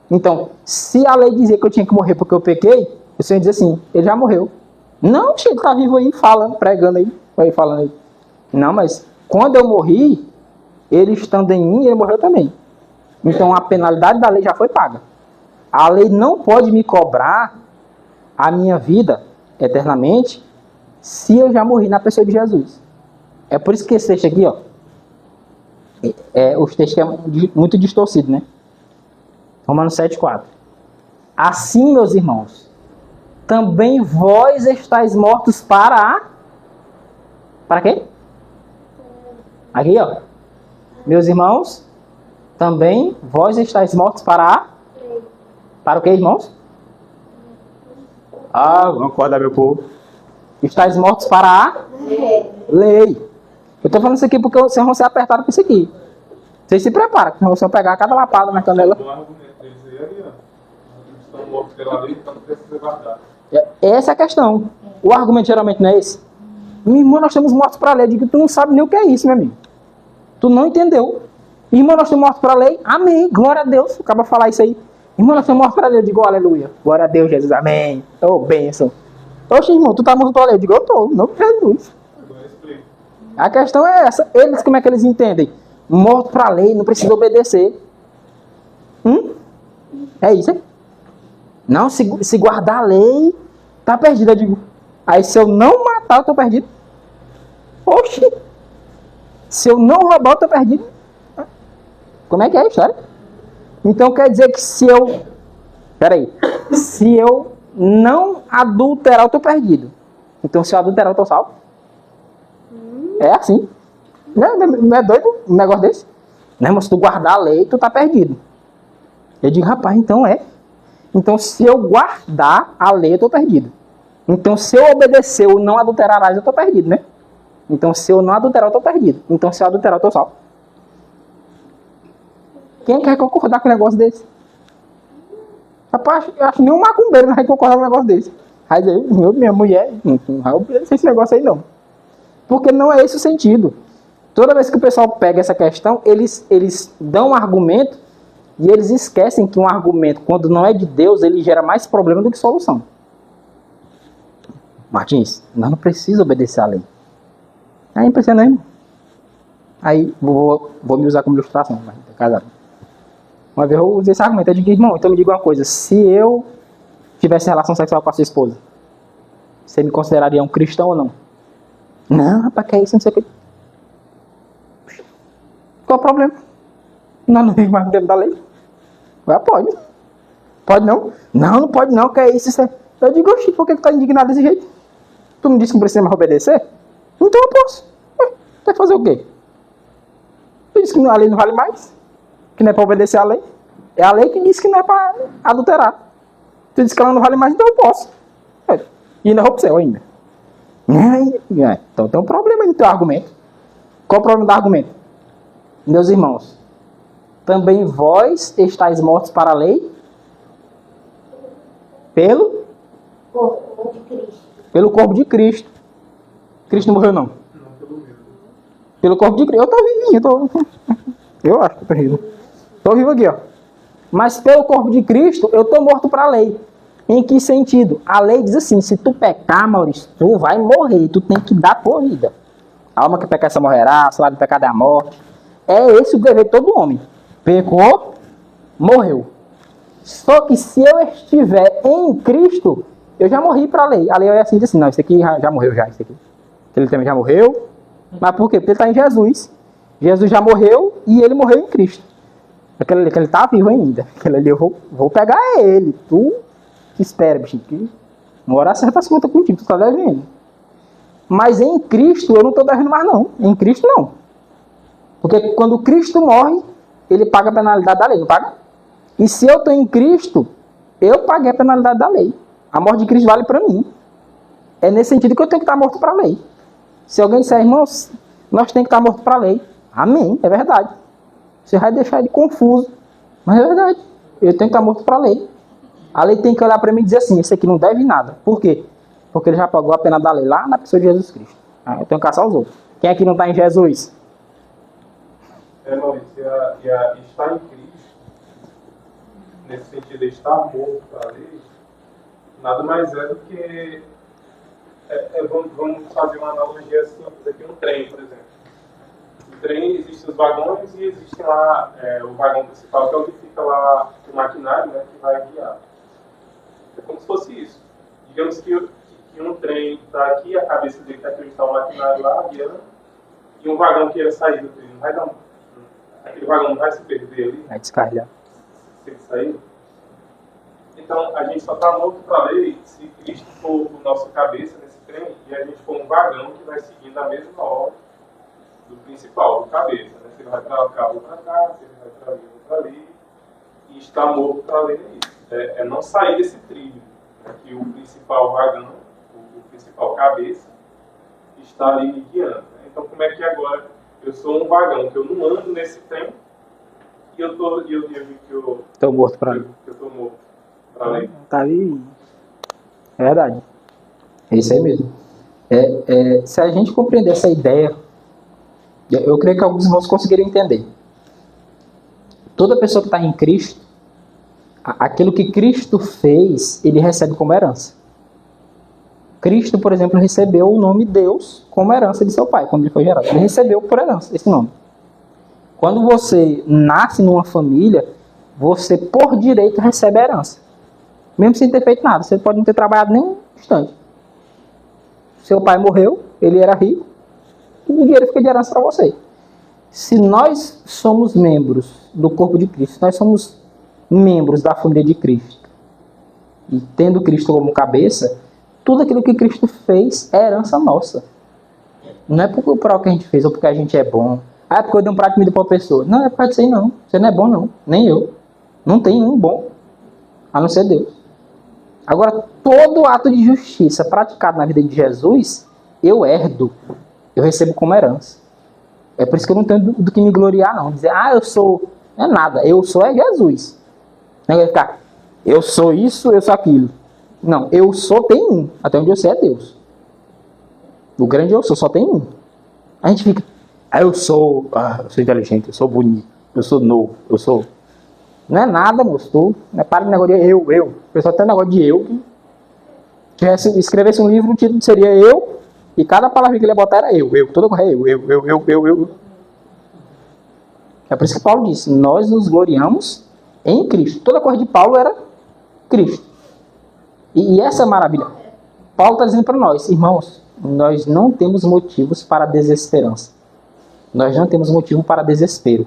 Então, se a lei dizia que eu tinha que morrer porque eu pequei, o Senhor diz assim, ele já morreu. Não, ele está vivo aí, falando, pregando aí, falando aí. Não, mas quando eu morri, ele estando em mim, ele morreu também. Então a penalidade da lei já foi paga. A lei não pode me cobrar a minha vida eternamente se eu já morri na pessoa de Jesus. É por isso que esse texto aqui, ó, os textos é muito distorcido, né? Romanos 7,4. Assim, meus irmãos, também vós estáis mortos para quê? Aqui, ó. Meus irmãos, também vós estáis mortos para o quê, irmãos? Vamos acordar, meu povo. Estáis mortos para a lei. Eu estou falando isso aqui porque vocês vão ser apertados com isso aqui. Vocês se preparam, que vocês vão pegar cada lapada na canela. O argumento deles aí, ó. Estão mortos pela lei, então não precisa guardar. Essa é a questão. O argumento geralmente não é esse. Meu irmão, nós estamos mortos para a lei. Eu digo, tu não sabe nem o que é isso, meu amigo. Tu não entendeu. Irmão, nós estamos mortos para a lei. Amém. Glória a Deus. Acaba de falar isso aí. Irmão, nós estamos mortos para a lei. Eu digo, aleluia. Glória a Deus, Jesus. Amém. Ô, bênção. Oxe, irmão, tu tá morto para a lei. Eu digo, eu tô. Não, Jesus. A questão é essa. Eles, como é que eles entendem? Morto para a lei, não precisa obedecer. É isso, hein? Não, se guardar a lei, tá perdido, eu digo. Aí se eu não matar, eu tô perdido. Oxi! Se eu não roubar, eu tô perdido. Como é que é a história? Então quer dizer que se eu... Peraí. Se eu não adulterar, eu tô perdido. Então se eu adulterar, eu tô salvo? É assim. Não é doido um negócio desse? Não, mas se tu guardar a lei, tu tá perdido. Eu digo, rapaz, então é. Então se eu guardar a lei, eu tô perdido. Então se eu obedecer o não adulterarás, eu tô perdido, né? Então se eu não adulterar, eu tô perdido. Então se eu adulterar, eu tô salvo. Quem quer concordar com um negócio desse? Rapaz, eu acho que nenhum macumbeiro não vai concordar com um negócio desse. Aí minha mulher, não vai obedecer esse negócio aí não. Porque não é esse o sentido. Toda vez que o pessoal pega essa questão, eles dão um argumento e eles esquecem que um argumento, quando não é de Deus, ele gera mais problema do que solução. Martins, nós não precisamos obedecer à lei. Aí não precisa não, irmão. Aí vou me usar como ilustração, mas tá casado. Uma vez eu usei esse argumento, eu digo, irmão, então me diga uma coisa, se eu tivesse relação sexual com a sua esposa, você me consideraria um cristão ou não? Não, rapaz, que é isso, não sei o que. Qual o problema? Nós não vivemos mais dentro da lei. Agora pode. Pode não? Não, não pode não, que é isso. Eu digo, oxi, por que tu tá indignado desse jeito? Tu me disse que não precisa mais obedecer? Então eu posso. Vai fazer o quê? Tu disse que a lei não vale mais? Que não é para obedecer a lei? É a lei que diz que não é para adulterar. Tu disse que ela não vale mais, então eu posso. E ainda vou pro céu ainda. Então tem um problema aí no teu argumento. Qual o problema do argumento? Meus irmãos, também vós estáis mortos para a lei pelo Corpo de Cristo. Pelo corpo de Cristo. Cristo não morreu não? Não, Pelo corpo de Cristo. Eu tô vivinho, eu acho que eu tô vivo. Tô vivo aqui, ó. Mas pelo corpo de Cristo, eu tô morto para a lei. Em que sentido? A lei diz assim, se tu pecar, Maurício, tu vai morrer, tu tem que dar a tua vida. A alma que pecar essa morrerá, o salário do pecado é a morte. É esse o dever de todo homem. Pecou, morreu. Só que se eu estiver em Cristo, eu já morri para a lei. A lei é assim, diz assim, não, esse aqui já morreu já, esse aqui. Ele também já morreu. Mas por quê? Porque ele está em Jesus. Jesus já morreu e ele morreu em Cristo. Aquele ele está vivo ainda. Aquele ali eu vou pegar ele. Tu espera, bichinho, que uma hora acerta as contas contigo, tu tá devendo. Mas em Cristo eu não estou devendo mais não. Em Cristo não. Porque quando Cristo morre, ele paga a penalidade da lei, não paga? E se eu estou em Cristo, eu paguei a penalidade da lei. A morte de Cristo vale para mim. É nesse sentido que eu tenho que estar morto para a lei. Se alguém disser, irmãos, nós temos que estar morto para a lei. Amém, é verdade. Você vai deixar ele confuso. Mas é verdade. Eu tenho que estar morto para a lei. A lei tem que olhar para mim e dizer assim, esse aqui não deve nada. Por quê? Porque ele já pagou a pena da lei lá na pessoa de Jesus Cristo. Eu tenho que caçar os outros. Quem aqui não está em Jesus? Maurício, e estar em Cristo, nesse sentido de estar morto para a lei, nada mais é do que, vamos fazer uma analogia simples aqui, um trem, por exemplo. No trem existem os vagões e existe lá o vagão principal, que é o que fica lá, o maquinário, né, que vai guiar. É como se fosse isso. Digamos que um trem está aqui, a cabeça dele está aqui onde está o maquinário lá, guiando, e um vagão que ia sair do trem, não vai dar aquele vagão não vai se perder ali. Vai descarregar. Se ele sair. Então, a gente só está morto para a lei se Cristo for o nosso cabeça nesse trem e a gente for um vagão que vai seguindo a mesma ordem do principal, do cabeça. Né? Se ele vai para cá, ou para cá, se ele vai para ali, ou para ali. E estar morto para a lei é isso. É não sair desse trilho. Né? Que o principal vagão, o principal cabeça, está ali me guiando. Né? Então, como é que agora eu sou um vagão, que eu não ando nesse trem e eu digo que eu estou morto para a lei. Que eu estou morto para a lei. Tá aí. É verdade. É isso aí mesmo. Se a gente compreender essa ideia, eu creio que alguns irmãos conseguiram entender. Toda pessoa que está em Cristo, aquilo que Cristo fez, ele recebe como herança. Cristo, por exemplo, recebeu o nome Deus como herança de seu pai, quando ele foi gerado. Ele recebeu por herança esse nome. Quando você nasce numa família, você, por direito, recebe a herança. Mesmo sem ter feito nada. Você pode não ter trabalhado nem um instante. Seu pai morreu, ele era rico, e o dinheiro fica de herança para você. Se nós somos membros do corpo de Cristo, nós somos membros da família de Cristo, e tendo Cristo como cabeça, tudo aquilo que Cristo fez é herança nossa. Não é por o que a gente fez ou porque a gente é bom. É porque eu dei um prato de comida para uma pessoa. Não, é por causa disso aí não. Você não é bom não. Nem eu. Não tem um bom. A não ser Deus. Agora, todo ato de justiça praticado na vida de Jesus, eu herdo. Eu recebo como herança. É por isso que eu não tenho do que me gloriar não. Dizer, eu sou... Não é nada. Eu sou é Jesus. Não vai ficar, eu sou isso, eu sou aquilo. Não, eu sou tem um. Até onde eu sei é Deus. O grande eu sou só tem um. A gente fica, eu sou inteligente, eu sou bonito, eu sou novo, eu sou... Não é nada, moço. Tu, não é para de negócio de eu. O pessoal tem um negócio de eu. Se escrevesse um livro, o título seria eu, e cada palavra que ele ia botar era eu. Toda coisa é eu. É por isso que Paulo disse, nós nos gloriamos em Cristo. Toda coisa de Paulo era Cristo. E essa maravilha. Paulo está dizendo para nós, irmãos, nós não temos motivos para desesperança. Nós não temos motivo para desespero.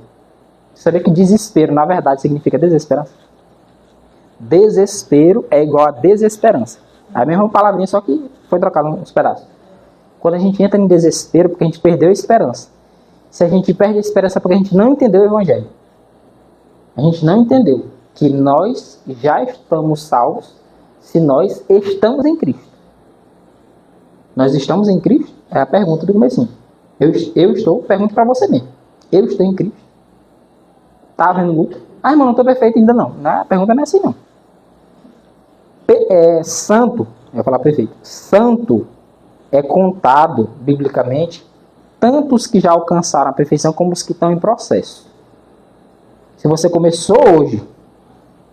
Você sabia que desespero, na verdade, significa desesperança? Desespero é igual a desesperança. É a mesma palavrinha, só que foi trocado uns pedaços. Quando a gente entra em desespero, porque a gente perdeu a esperança. Se a gente perde a esperança é porque a gente não entendeu o Evangelho. A gente não entendeu que nós já estamos salvos se nós estamos em Cristo. Nós estamos em Cristo? É a pergunta do comecinho. Eu estou, pergunto para você mesmo. Eu estou em Cristo. Está havendo luta? Irmão, não estou perfeito ainda não. A pergunta não é assim não. Santo, eu vou falar perfeito. Santo é contado, biblicamente, tanto os que já alcançaram a perfeição como os que estão em processo. Se você começou hoje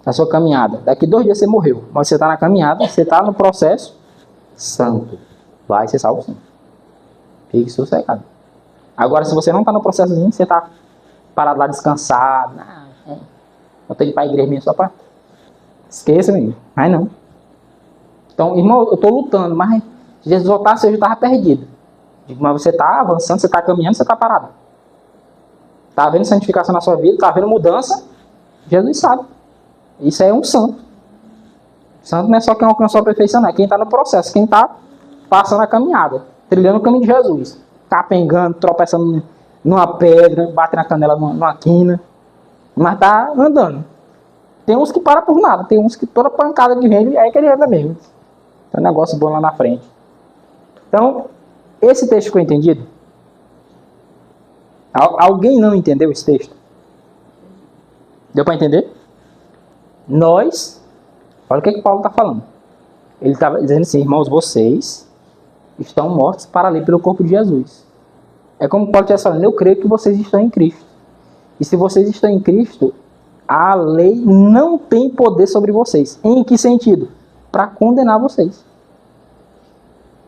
a sua caminhada, daqui 2 dias você morreu, mas você está na caminhada, você está no processo santo, vai ser salvo sim. Fique sossegado. Agora, se você não está no processozinho, você está parado lá descansado, eu tenho que ir para a igreja mesmo só para... Esqueça, amigo. Aí não. Então, irmão, eu estou lutando, mas se Jesus voltasse, eu já estava perdido. Mas você está avançando, você está caminhando, você está parado. Está havendo santificação na sua vida, está havendo mudança, Jesus sabe. Isso é um santo. Santo não é só quem alcançou a perfeição, não. É quem está no processo, quem está passando a caminhada, trilhando o caminho de Jesus. Capengando, tropeçando numa pedra, batendo a canela numa quina. Mas está andando. Tem uns que param por nada, tem uns que toda pancada que vem, é que ele anda mesmo. Tem um negócio bom lá na frente. Então, esse texto ficou entendido? Alguém não entendeu esse texto? Deu para entender? Nós, olha o que Paulo está falando. Ele estava dizendo assim, irmãos, vocês estão mortos para ali pelo corpo de Jesus. É como Paulo estivesse falando, eu creio que vocês estão em Cristo. E se vocês estão em Cristo, a lei não tem poder sobre vocês. Em que sentido? Para condenar vocês.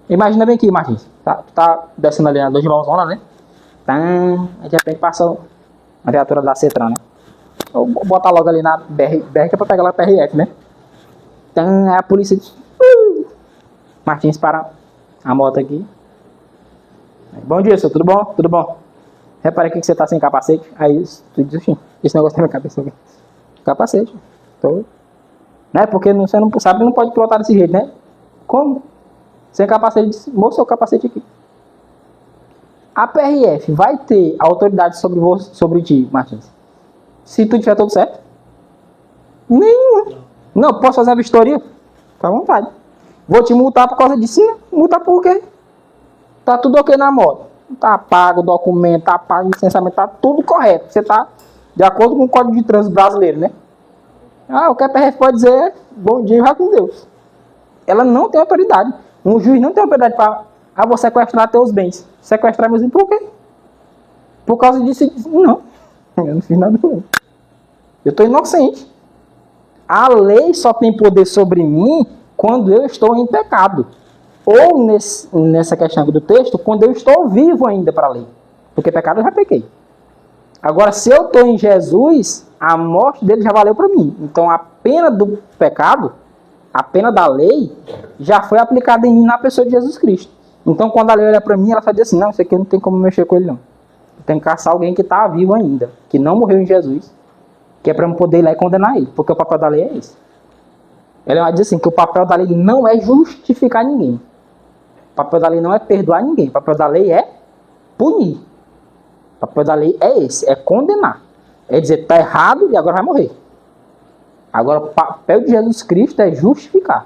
Imagina bem aqui, Martins. Tá descendo ali na 2 de mãozona, né? De repente passa a viatura da CETRAN, né? Vou botar logo ali na BR que é pra pegar lá a PRF, né? Aí a polícia diz, Martins para a moto aqui. Bom dia, senhor, tudo bom? Tudo bom? Repare aqui que você tá sem capacete. Aí tu diz assim, esse negócio na minha cabeça aqui. Capacete. Tô. Né? Porque você não sabe, não pode pilotar desse jeito, né? Como? Sem capacete, disse, moço, o capacete aqui. A PRF vai ter autoridade sobre ti, Martins? Se tu tiver tudo certo? Nenhuma. Não, posso fazer a vistoria? Fica à vontade. Vou te multar por causa disso? Multar por quê? Tá tudo ok na moto. Tá pago o documento, tá pago o licenciamento, tá tudo correto. Você tá de acordo com o Código de Trânsito brasileiro, né? O que a PRF pode dizer é bom dia e vá com Deus. Ela não tem autoridade. Um juiz não tem autoridade para vou sequestrar teus bens. Sequestrar meus bens por quê? Por causa disso, não. Eu não fiz nada com ele. Eu estou inocente. A lei só tem poder sobre mim quando eu estou em pecado. Ou nessa questão do texto, quando eu estou vivo ainda para a lei. Porque pecado eu já pequei. Agora, se eu estou em Jesus, a morte dele já valeu para mim. Então, a pena do pecado, a pena da lei, já foi aplicada em mim na pessoa de Jesus Cristo. Então, quando a lei olha para mim, ela só diz assim, não, isso aqui não tem como mexer com ele, não. Tem que caçar alguém que está vivo ainda, que não morreu em Jesus, que é para eu poder ir lá e condenar ele, porque o papel da lei é esse. Ela vai dizer assim, que o papel da lei não é justificar ninguém. O papel da lei não é perdoar ninguém. O papel da lei é punir. O papel da lei é esse, é condenar. É dizer, está errado e agora vai morrer. Agora, o papel de Jesus Cristo é justificar.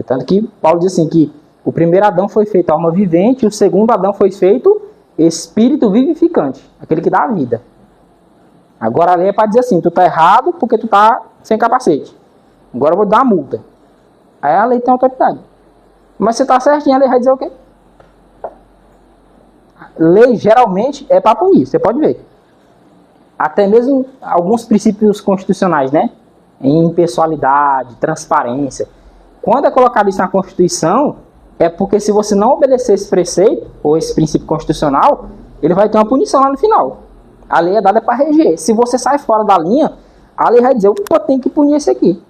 Tanto que Paulo diz assim, que o primeiro Adão foi feito alma vivente, e o segundo Adão foi feito espírito vivificante, aquele que dá a vida. Agora a lei é para dizer assim, tu está errado porque tu está sem capacete. Agora eu vou te dar uma multa. Aí a lei tem autoridade. Mas você está certinho, a lei vai dizer o quê? Lei geralmente é para punir, você pode ver. Até mesmo alguns princípios constitucionais, né? Em impessoalidade, transparência. Quando é colocado isso na Constituição, é porque se você não obedecer esse preceito, ou esse princípio constitucional, ele vai ter uma punição lá no final. A lei é dada para reger. Se você sai fora da linha, a lei vai dizer, eu tenho que punir esse aqui.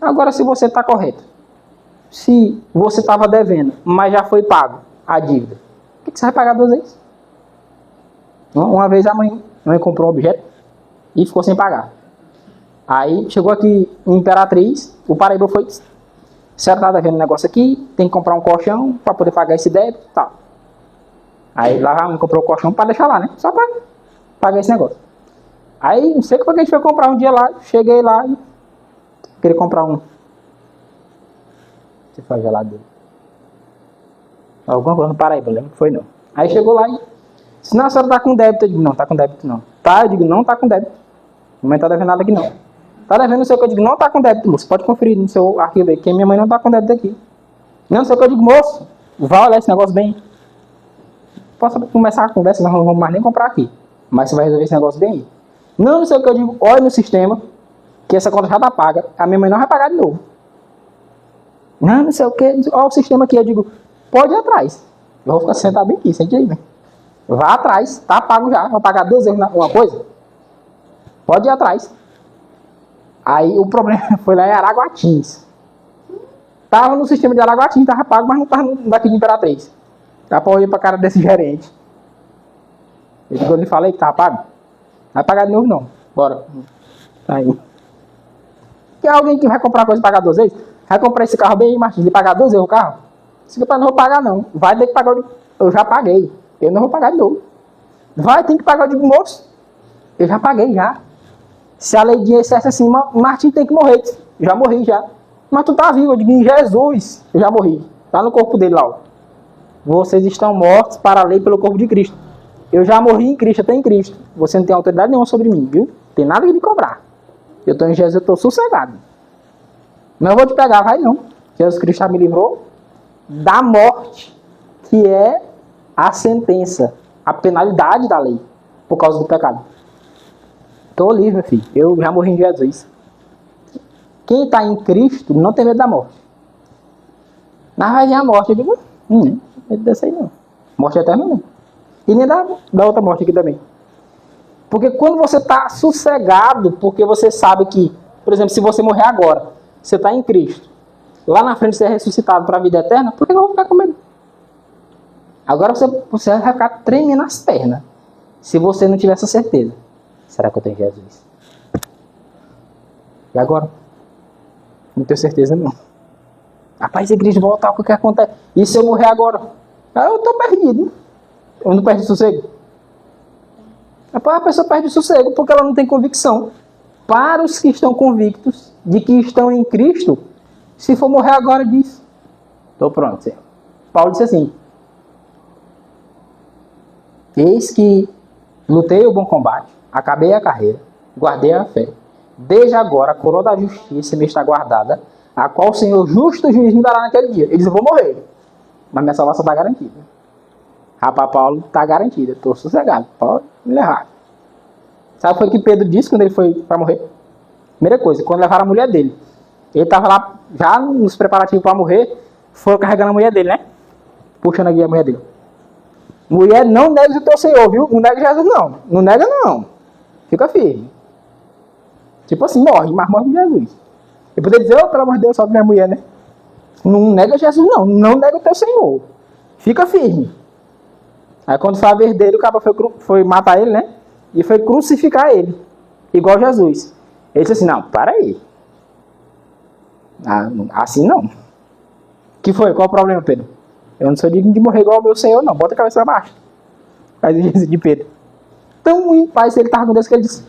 Agora, se você está correto, se você estava devendo, mas já foi pago a dívida, o que você vai pagar 2 vezes? Uma vez a mãe comprou um objeto e ficou sem pagar. Aí chegou aqui em Imperatriz, o Paraíba foi, você está devendo um negócio aqui, tem que comprar um colchão para poder pagar esse débito e tal. Aí lá a mãe comprou o colchão para deixar lá, né? Só para pagar esse negócio. Aí não sei o que a gente foi comprar um dia lá, cheguei lá e queria comprar um. Você foi geladeira. Alguma coisa no Paraíba, lembro que foi não. Aí chegou lá e disse, não, a senhora tá com débito. Eu digo, não, tá com débito não. Tá, eu digo, não tá com débito. Não tá devendo nada aqui não. Tá devendo não sei o que, eu digo, não tá com débito, moço. Pode conferir no seu arquivo aí, que minha mãe não tá com débito aqui. Não sei o que, eu digo, moço, vai olhar esse negócio bem. Posso começar a conversa, nós não vamos mais nem comprar aqui. Mas você vai resolver esse negócio bem aí. Não sei o que, eu digo, olha no sistema, que essa conta já tá paga. A minha mãe não vai pagar de novo. Não sei o que, olha o sistema aqui, eu digo, pode ir atrás. Eu vou ficar sentado bem aqui, sente aí, né? Vá atrás, tá pago já. Vai pagar 2 vezes uma coisa? Pode ir atrás. Aí o problema foi lá em Araguatins. Tava no sistema de Araguatins, tava pago, mas não tava daqui de Imperatriz. Dá pra olhar pra cara desse gerente. Eu lhe falei que tava pago. Não vai pagar de novo não. Bora. Tá aí. Tem alguém que vai comprar coisa e pagar 2 vezes? Vai comprar esse carro bem aí, Martins, e pagar 2 vezes o carro? Esse aqui eu não vou pagar, não. Vai ter que pagar o de... Eu já paguei. Eu não vou pagar de novo. Vai, tem que pagar o de moço. Eu já paguei, já. Se a lei dissesse assim, Martins tem que morrer. Já morri, já. Mas tu tá vivo. Eu digo, em Jesus, eu já morri. Tá no corpo dele lá, ó. Vocês estão mortos para a lei pelo corpo de Cristo. Eu já morri em Cristo, eu estou em Cristo. Você não tem autoridade nenhuma sobre mim, viu? Tem nada que me cobrar. Eu estou em Jesus, eu estou sossegado. Não vou te pegar, vai não. Jesus Cristo já me livrou da morte, que é a sentença, a penalidade da lei, por causa do pecado. Estou livre, meu filho. Eu já morri em Jesus. Quem está em Cristo não tem medo da morte. Mas vai vir a morte. Eu digo, medo dessa aí não. Morte eterna não. E nem da outra morte aqui também. Porque quando você está sossegado, porque você sabe que, por exemplo, se você morrer agora, você está em Cristo, lá na frente você é ressuscitado para a vida eterna, por que eu vou ficar com medo? Agora você vai ficar tremendo as pernas, se você não tiver essa certeza. Será que eu tenho Jesus? E agora? Não tenho certeza não. Rapaz, se Cristo voltar, o que acontece? E se eu morrer agora? Eu estou perdido. Eu não perdi sossego. A pessoa perde o sossego porque ela não tem convicção. Para os que estão convictos de que estão em Cristo, se for morrer agora, diz: estou pronto, Senhor. Paulo disse assim: eis que lutei o bom combate, acabei a carreira, guardei a fé. Desde agora a coroa da justiça me está guardada, a qual o Senhor justo juiz me dará naquele dia. Ele diz: eu vou morrer, mas minha salvação está garantida. Rapaz, Paulo está garantido, estou sossegado, pode me levar. Sabe o que foi que Pedro disse quando ele foi para morrer? Primeira coisa, quando levaram a mulher dele. Ele estava lá, já nos preparativos para morrer, foi carregando a mulher dele, né? Puxando aqui a mulher dele. Mulher, não negue o teu Senhor, viu? Não nega Jesus, não. Não nega, não. Fica firme. Tipo assim, morre, mas morre com Jesus. Eu poderia dizer, pelo amor de Deus, salve minha mulher, né? Não nega Jesus, não. Não nega o teu Senhor. Fica firme. Aí quando foi a vez dele, o cara foi matar ele, né? E foi crucificar ele. Igual Jesus. Ele disse assim, não, para aí. Assim não. Que foi? Qual o problema, Pedro? Eu não sou digno de morrer igual ao meu Senhor, não. Bota a cabeça pra baixo. Faz isso de Pedro. Tão em paz ele estava com Deus que ele disse,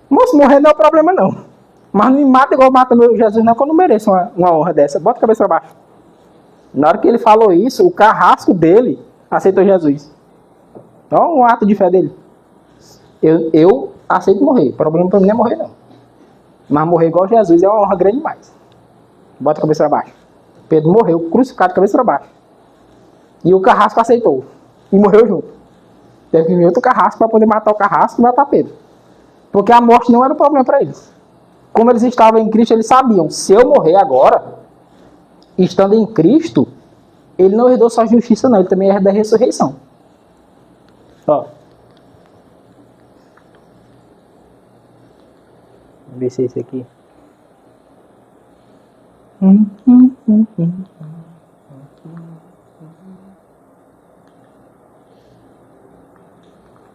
moço, morrer não é problema não. Mas não me mata igual mata meu Jesus não, que eu não mereço uma honra dessa. Bota a cabeça pra baixo. Na hora que ele falou isso, o carrasco dele aceitou Jesus. Olha um ato de fé dele. Eu aceito morrer. O problema para mim não é morrer, não. Mas morrer igual Jesus é uma honra grande demais. Bota a cabeça para baixo. Pedro morreu crucificado de cabeça para baixo. E o carrasco aceitou. E morreu junto. Teve que vir outro carrasco para poder matar o carrasco e matar Pedro. Porque a morte não era o problema para eles. Como eles estavam em Cristo, eles sabiam. Se eu morrer agora, estando em Cristo, ele não herdou só a justiça, não. Ele também herda a ressurreição. Ó. Vamos ver se é esse aqui.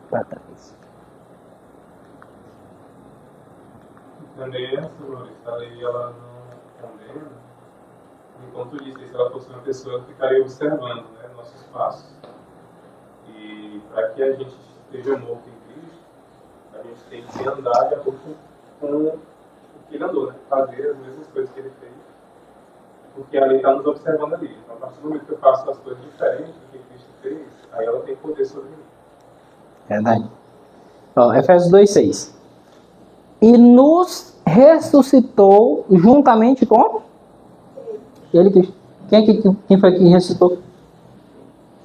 Para trás. Também essa, a lei ela não condena. Enquanto disse, se ela fosse uma pessoa, ficaria observando, né, nossos passos. E para que a gente esteja morto em Cristo, a gente tem que andar de acordo com o que ele andou, né? Fazer as mesmas coisas que ele fez. Porque a lei está nos observando ali. Então, a partir do momento que eu faço as coisas diferentes do que Cristo fez, aí ela tem poder sobre mim. Verdade. Ó, Efésios 2:6. E nos ressuscitou juntamente com ele, Cristo. Quem foi que ressuscitou?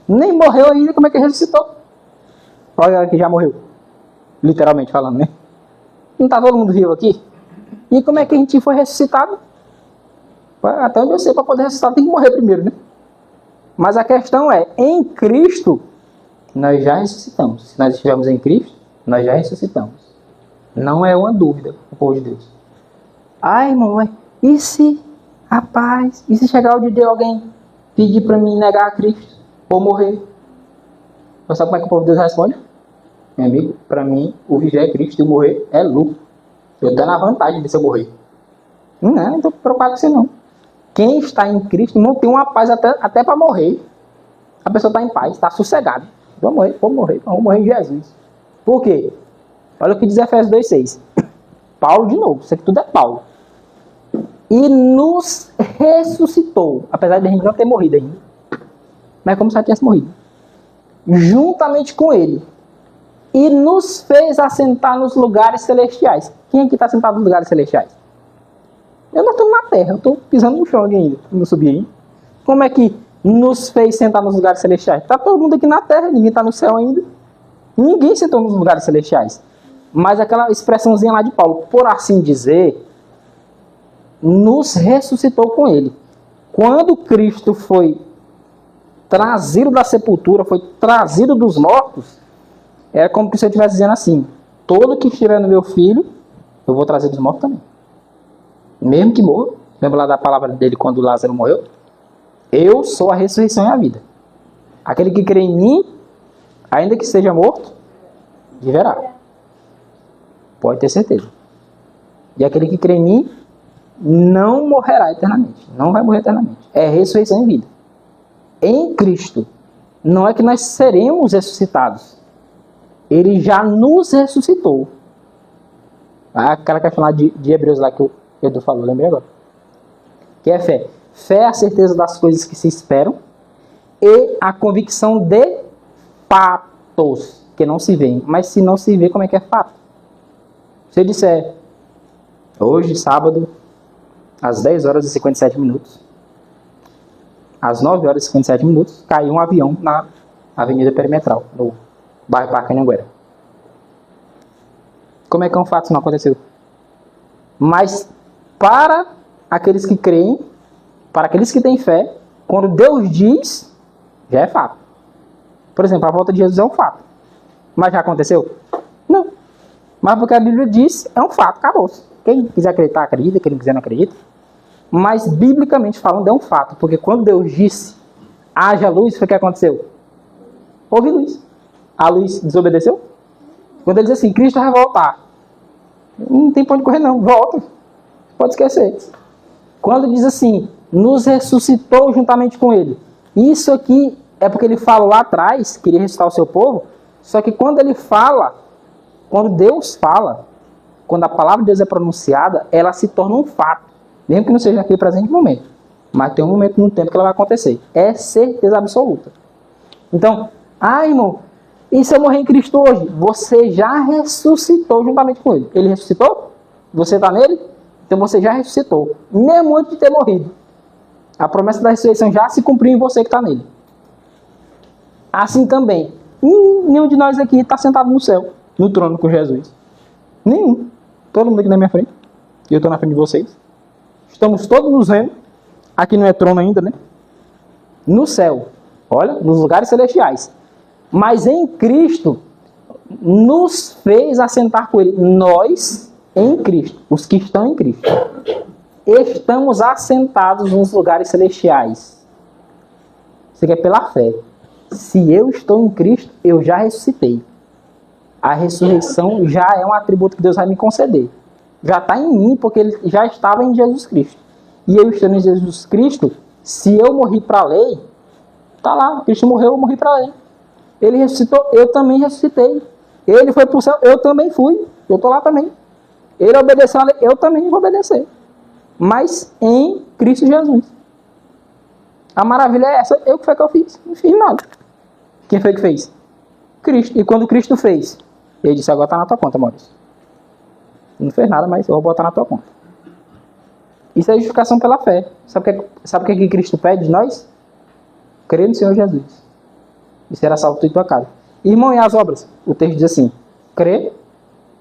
Nem morreu ainda, como é que ressuscitou? Olha que já morreu. Literalmente falando, né? Não está todo mundo vivo aqui? E como é que a gente foi ressuscitado? Até onde eu sei, para poder ressuscitar tem que morrer primeiro, né? Mas a questão é, em Cristo, nós já ressuscitamos. Se nós estivermos em Cristo, nós já ressuscitamos. Não é uma dúvida, o povo de Deus. Ai, irmão, e se, rapaz, e se chegar o dia de alguém pedir para mim negar a Cristo ou morrer? Você sabe como é que o povo de Deus responde? Meu amigo, para mim, o viver é Cristo e o morrer é lucro. Eu estou na vantagem de se eu morrer. Não estou preocupado com você não. Quem está em Cristo não tem uma paz até para morrer. A pessoa está em paz, está sossegada. Vou morrer em Jesus. Por quê? Olha o que diz Efésios 2,6. Paulo de novo, isso aqui tudo é Paulo. E nos ressuscitou, apesar de a gente não ter morrido ainda. Mas como se já tivesse morrido. Juntamente com ele. E nos fez assentar nos lugares celestiais. Quem aqui está sentado nos lugares celestiais? Eu não estou na terra, eu estou pisando no chão ainda. Não subi aí. Como é que nos fez sentar nos lugares celestiais? Está todo mundo aqui na terra, ninguém está no céu ainda. Ninguém sentou nos lugares celestiais. Mas aquela expressãozinha lá de Paulo, por assim dizer, nos ressuscitou com ele. Quando Cristo foi trazido da sepultura, foi trazido dos mortos, era como se eu estivesse dizendo assim: todo que estiver no meu filho, eu vou trazer dos mortos também. Mesmo que morra. Lembra lá da palavra dele quando Lázaro morreu? Eu sou a ressurreição e a vida. Aquele que crê em mim, ainda que seja morto, viverá. Pode ter certeza. E aquele que crê em mim, não morrerá eternamente. Não vai morrer eternamente. É ressurreição e vida. Em Cristo. Não é que nós seremos ressuscitados. Ele já nos ressuscitou. Aquela questão lá de Hebreus lá que o Edu falou, lembrei agora. Que é fé. Fé é a certeza das coisas que se esperam e a convicção de fatos que não se veem. Mas se não se vê, como é que é fato? Se eu disser, hoje, sábado, às 10 horas e 57 minutos, às 9 horas e 57 minutos, caiu um avião na Avenida Perimetral, no bairro Parque Anhanguera. Como é que é um fato se não aconteceu? Mas para aqueles que creem, para aqueles que têm fé, quando Deus diz, já é fato. Por exemplo, a volta de Jesus é um fato. Mas já aconteceu? Não. Mas porque a Bíblia diz, é um fato, acabou-se. Quem quiser acreditar, acredita. Quem não quiser, não acredita. Mas, biblicamente falando, é um fato. Porque quando Deus disse, haja luz, foi o que aconteceu? Houve luz. A luz desobedeceu? Quando ele diz assim, Cristo vai voltar. Não tem pra onde correr não, volta. Pode esquecer. Quando diz assim, nos ressuscitou juntamente com ele. Isso aqui é porque ele fala lá atrás, queria ressuscitar o seu povo. Só que quando ele fala, quando Deus fala, quando a palavra de Deus é pronunciada, ela se torna um fato. Mesmo que não seja naquele presente momento. Mas tem um momento no tempo que ela vai acontecer. É certeza absoluta. Então, irmão, e se eu morrer em Cristo hoje? Você já ressuscitou juntamente com ele. Ele ressuscitou? Você está nele? Então você já ressuscitou. Mesmo antes de ter morrido. A promessa da ressurreição já se cumpriu em você que está nele. Assim também, nenhum de nós aqui está sentado no céu, no trono com Jesus. Nenhum. Todo mundo aqui na minha frente. E eu estou na frente de vocês. Estamos todos nos vendo. Aqui não é trono ainda, né? No céu. Olha, nos lugares celestiais. Mas em Cristo, nos fez assentar com ele. Nós, em Cristo, os que estão em Cristo, estamos assentados nos lugares celestiais. Isso aqui é pela fé. Se eu estou em Cristo, eu já ressuscitei. A ressurreição já é um atributo que Deus vai me conceder. Já está em mim, porque ele já estava em Jesus Cristo. E eu estando em Jesus Cristo, se eu morri para a lei, está lá, Cristo morreu, eu morri para a lei. Ele ressuscitou, eu também ressuscitei. Ele foi para o céu, eu também fui. Eu estou lá também. Ele obedeceu a lei, eu também vou obedecer. Mas em Cristo Jesus. A maravilha é essa. Eu que foi que eu fiz? Não fiz nada. Quem foi que fez? Cristo. E quando Cristo fez? Ele disse, agora está na tua conta, Maurício. Não fez nada, mas eu vou botar na tua conta. Isso é justificação pela fé. Sabe o que Cristo pede de nós? Crer no Senhor Jesus. E será salvo tu e tua casa. Irmão, e as obras? O texto diz assim, crer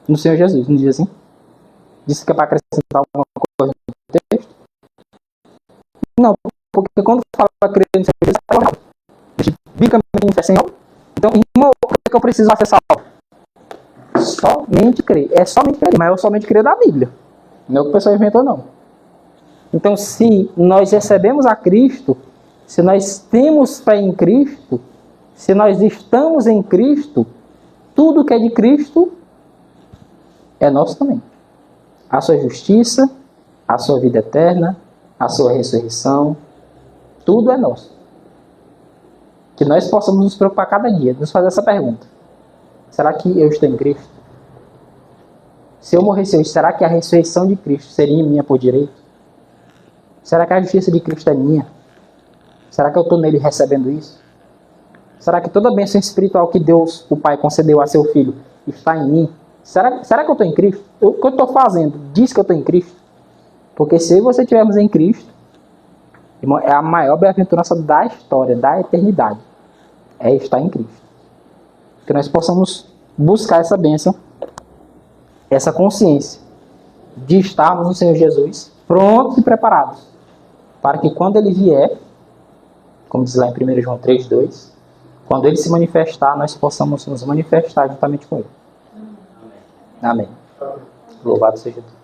no Senhor Jesus. Não diz assim? Diz que é para acrescentar alguma coisa no texto? Não, porque quando fala para crer no Senhor Jesus, biblicamente é Senhor. Então, irmão, por que eu preciso ser salvo? Somente crer. É somente crer, mas é somente crer da Bíblia. Não é o que o pessoal inventou, não. Então, se nós recebemos a Cristo, se nós temos fé em Cristo, se nós estamos em Cristo, tudo que é de Cristo é nosso também. A sua justiça, a sua vida eterna, a sua ressurreição, tudo é nosso. Que nós possamos nos preocupar cada dia, nos fazer essa pergunta. Será que eu estou em Cristo? Se eu morresse hoje, será que a ressurreição de Cristo seria minha por direito? Será que a justiça de Cristo é minha? Será que eu estou nele recebendo isso? Será que toda a bênção espiritual que Deus, o Pai, concedeu a seu Filho está em mim? Será que eu estou em Cristo? O que eu estou fazendo diz que eu estou em Cristo? Porque se eu e você estivermos em Cristo, irmão, é a maior bem-aventurança da história, da eternidade. É estar em Cristo. Que nós possamos buscar essa bênção, essa consciência de estarmos no Senhor Jesus, prontos e preparados, para que quando Ele vier, como diz lá em 1 João 3,2, quando Ele se manifestar, nós possamos nos manifestar juntamente com Ele. Amém. Louvado seja Deus.